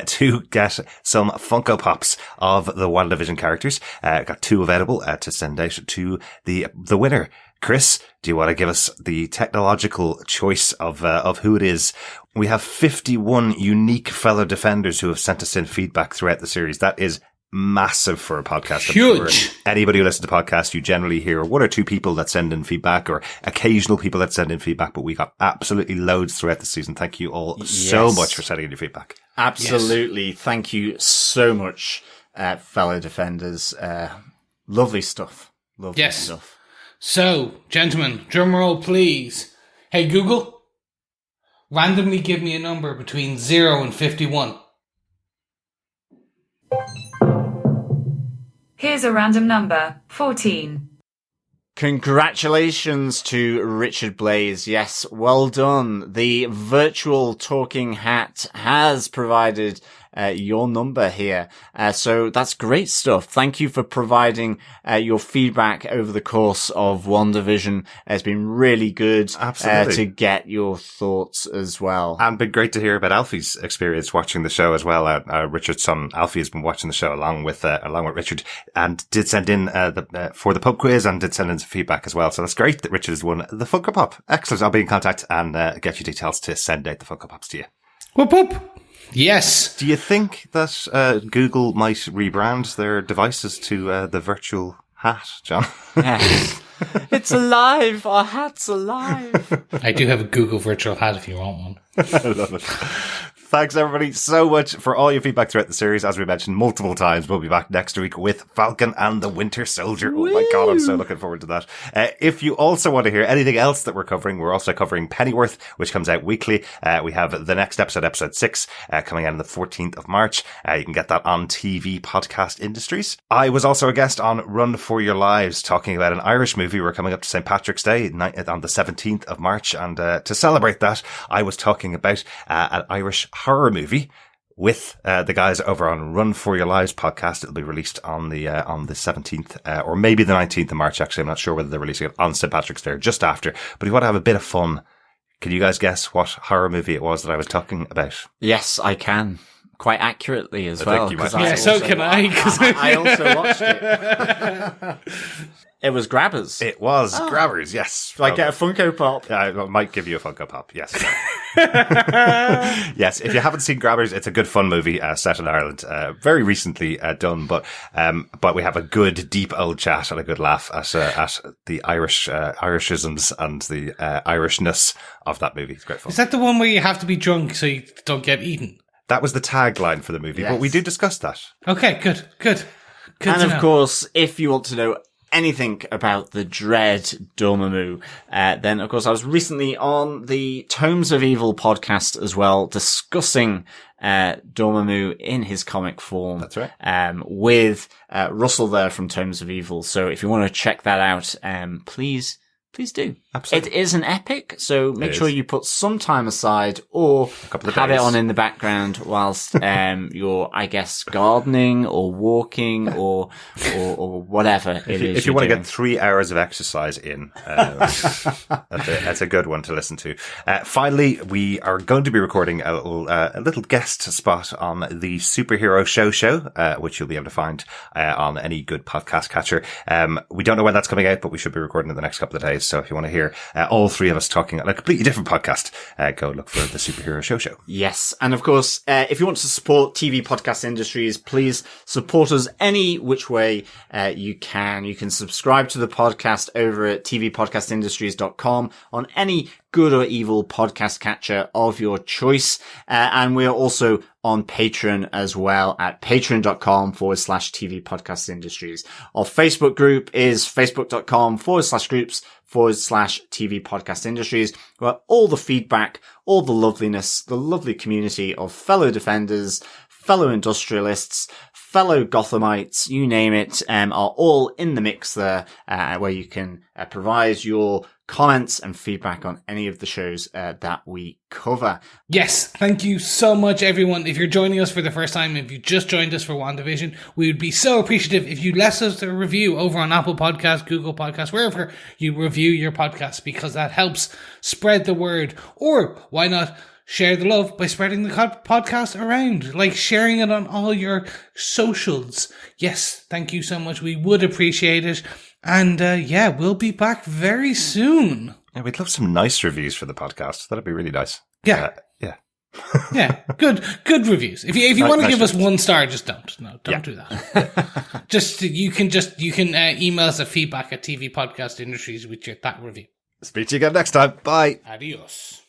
to get some Funko Pops of the WandaVision characters. Got 2 available to send out to the winner. Chris, do you want to give us the technological choice of who it is? We have 51 unique fellow defenders who have sent us in feedback throughout the series. That is massive for a podcast. Huge. Sure. Anybody who listens to podcasts, you generally hear 1 or 2 people that send in feedback, or occasional people that send in feedback, but we got absolutely loads throughout the season. Thank you all so much for sending in your feedback. Absolutely. Yes. Thank you so much, fellow defenders. Lovely stuff. Lovely stuff. So, gentlemen, drum roll, please. Hey, Google, randomly give me a number between 0 and 51. Here's a random number, 14. Congratulations to Richard Blaze. Yes, well done. The virtual talking hat has provided your number here. So that's great stuff. Thank you for providing your feedback over the course of WandaVision. It's been really good to get your thoughts as well. And been great to hear about Alfie's experience watching the show as well. Richard's son Alfie has been watching the show along with Richard, and did send in for the pub quiz, and did send in some feedback as well. So that's great that Richard has won the Funko Pop. Excellent. I'll be in contact and get you details to send out the Funko Pops to you. Whoop whoop. Yes. Do you think that Google might rebrand their devices to the virtual hat, John? Yes. It's alive. Our hat's alive. I do have a Google virtual hat if you want one. I love it. Thanks, everybody, so much for all your feedback throughout the series. As we mentioned multiple times, we'll be back next week with Falcon and the Winter Soldier. Woo! Oh my God, I'm so looking forward to that. If you also want to hear anything else that we're covering, we're also covering Pennyworth, which comes out weekly. We have the next episode 6, coming out on the 14th of March. You can get that on TV Podcast Industries. I was also a guest on Run For Your Lives, talking about an Irish movie. We're coming up to St. Patrick's Day on the 17th of March. And to celebrate that, I was talking about an Irish horror movie with the guys over on Run For Your Lives podcast. It'll be released on the 17th or maybe the 19th of March. Actually, I'm not sure whether they're releasing it on St. Patrick's Day or just after. But if you want to have a bit of fun, can you guys guess what horror movie it was that I was talking about? Yes, I can. Quite accurately as well. Yeah, so can I. I also watched it. It was Grabbers. It was Grabbers, yes. Like get a Funko Pop. I might give you a Funko Pop, yes. Yes, if you haven't seen Grabbers, it's a good fun movie set in Ireland. Very recently done, but we have a good deep old chat and a good laugh at the Irishisms and the Irishness of that movie. It's great fun. Is that the one where you have to be drunk so you don't get eaten? That was the tagline for the movie, but we do discuss that. Okay, good. And of course, if you want to know anything about the dread Dormammu, then of course I was recently on the Tomes of Evil podcast as well, discussing Dormammu in his comic form. That's right. With Russell there from Tomes of Evil. So if you want to check that out, please do. Absolutely. It is an epic, so make sure you put some time aside or have it on in the background whilst you're, I guess, gardening or walking or whatever it is. If you want to get 3 hours of exercise in, that's a good one to listen to. Finally, we are going to be recording a little guest spot on the Superhero Show, which you'll be able to find on any good podcast catcher. We don't know when that's coming out, but we should be recording in the next couple of days. So if you want to hear all 3 of us talking on a completely different podcast, go look for the Superhero Show. Yes. And of course, if you want to support TV Podcast Industries, please support us any which way you can. You can subscribe to the podcast over at tvpodcastindustries.com on any good or evil podcast catcher of your choice. And we are also on Patreon as well at patreon.com/TV Podcast Industries. Our Facebook group is facebook.com/groups/TV Podcast Industries, where all the feedback, all the loveliness, the lovely community of fellow defenders, fellow industrialists, fellow Gothamites, you name it, are all in the mix there, where you can provide your comments and feedback on any of the shows that we cover. Yes, thank you so much, everyone. If you're joining us for the first time, if you just joined us for WandaVision, we would be so appreciative if you left us a review over on Apple Podcasts, Google Podcasts, wherever you review your podcasts, because that helps spread the word. Or why not share the love by spreading the podcast around, like sharing it on all your socials. Yes, thank you so much. We would appreciate it. And we'll be back very soon. Yeah, we'd love some nice reviews for the podcast. That'd be really nice. Yeah. Yeah, good reviews. If you want to give us 1 star, just don't. No, don't do that. You can email us at feedback@tvpodcastindustries with that review. Speak to you again next time. Bye. Adios.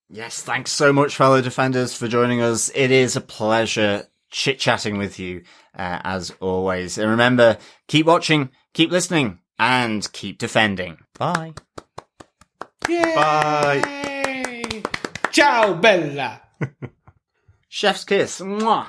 Yes, thanks so much, fellow Defenders, for joining us. It is a pleasure chit-chatting with you, as always. And remember, keep watching, keep listening, and keep defending. Bye. Yay! Bye. Ciao, Bella. Chef's kiss. Mwah.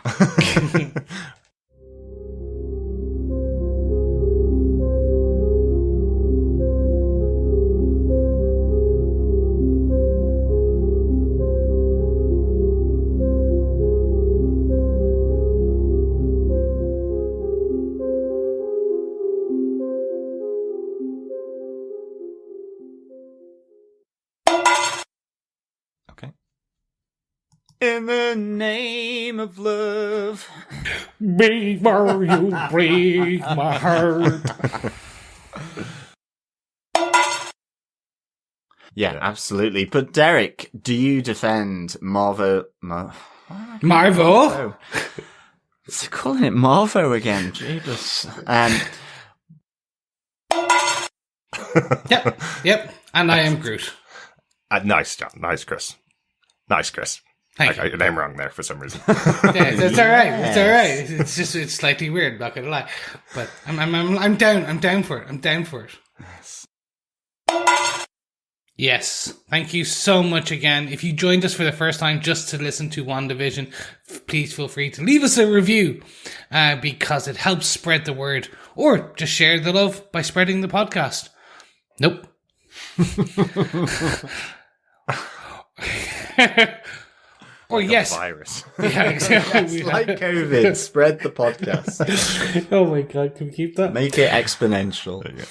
In the name of love. Before you break my heart. Yeah, absolutely. But Derek, do you defend Marvo? Marvo? It's calling it Marvo again. Jesus. Yep. And I am Groot. Nice, John. Nice, Chris. Nice, Chris. I got your name wrong there for some reason. Yeah, it's all right. It's all right. It's just slightly weird. Not gonna lie, but I'm down. I'm down for it. I'm down for it. Yes. Thank you so much again. If you joined us for the first time just to listen to WandaVision, please feel free to leave us a review because it helps spread the word, or just share the love by spreading the podcast. Nope. Or yes, virus. Yeah, exactly. It's like COVID. Spread the podcast. Oh my god, can we keep that? Make it exponential. Yeah.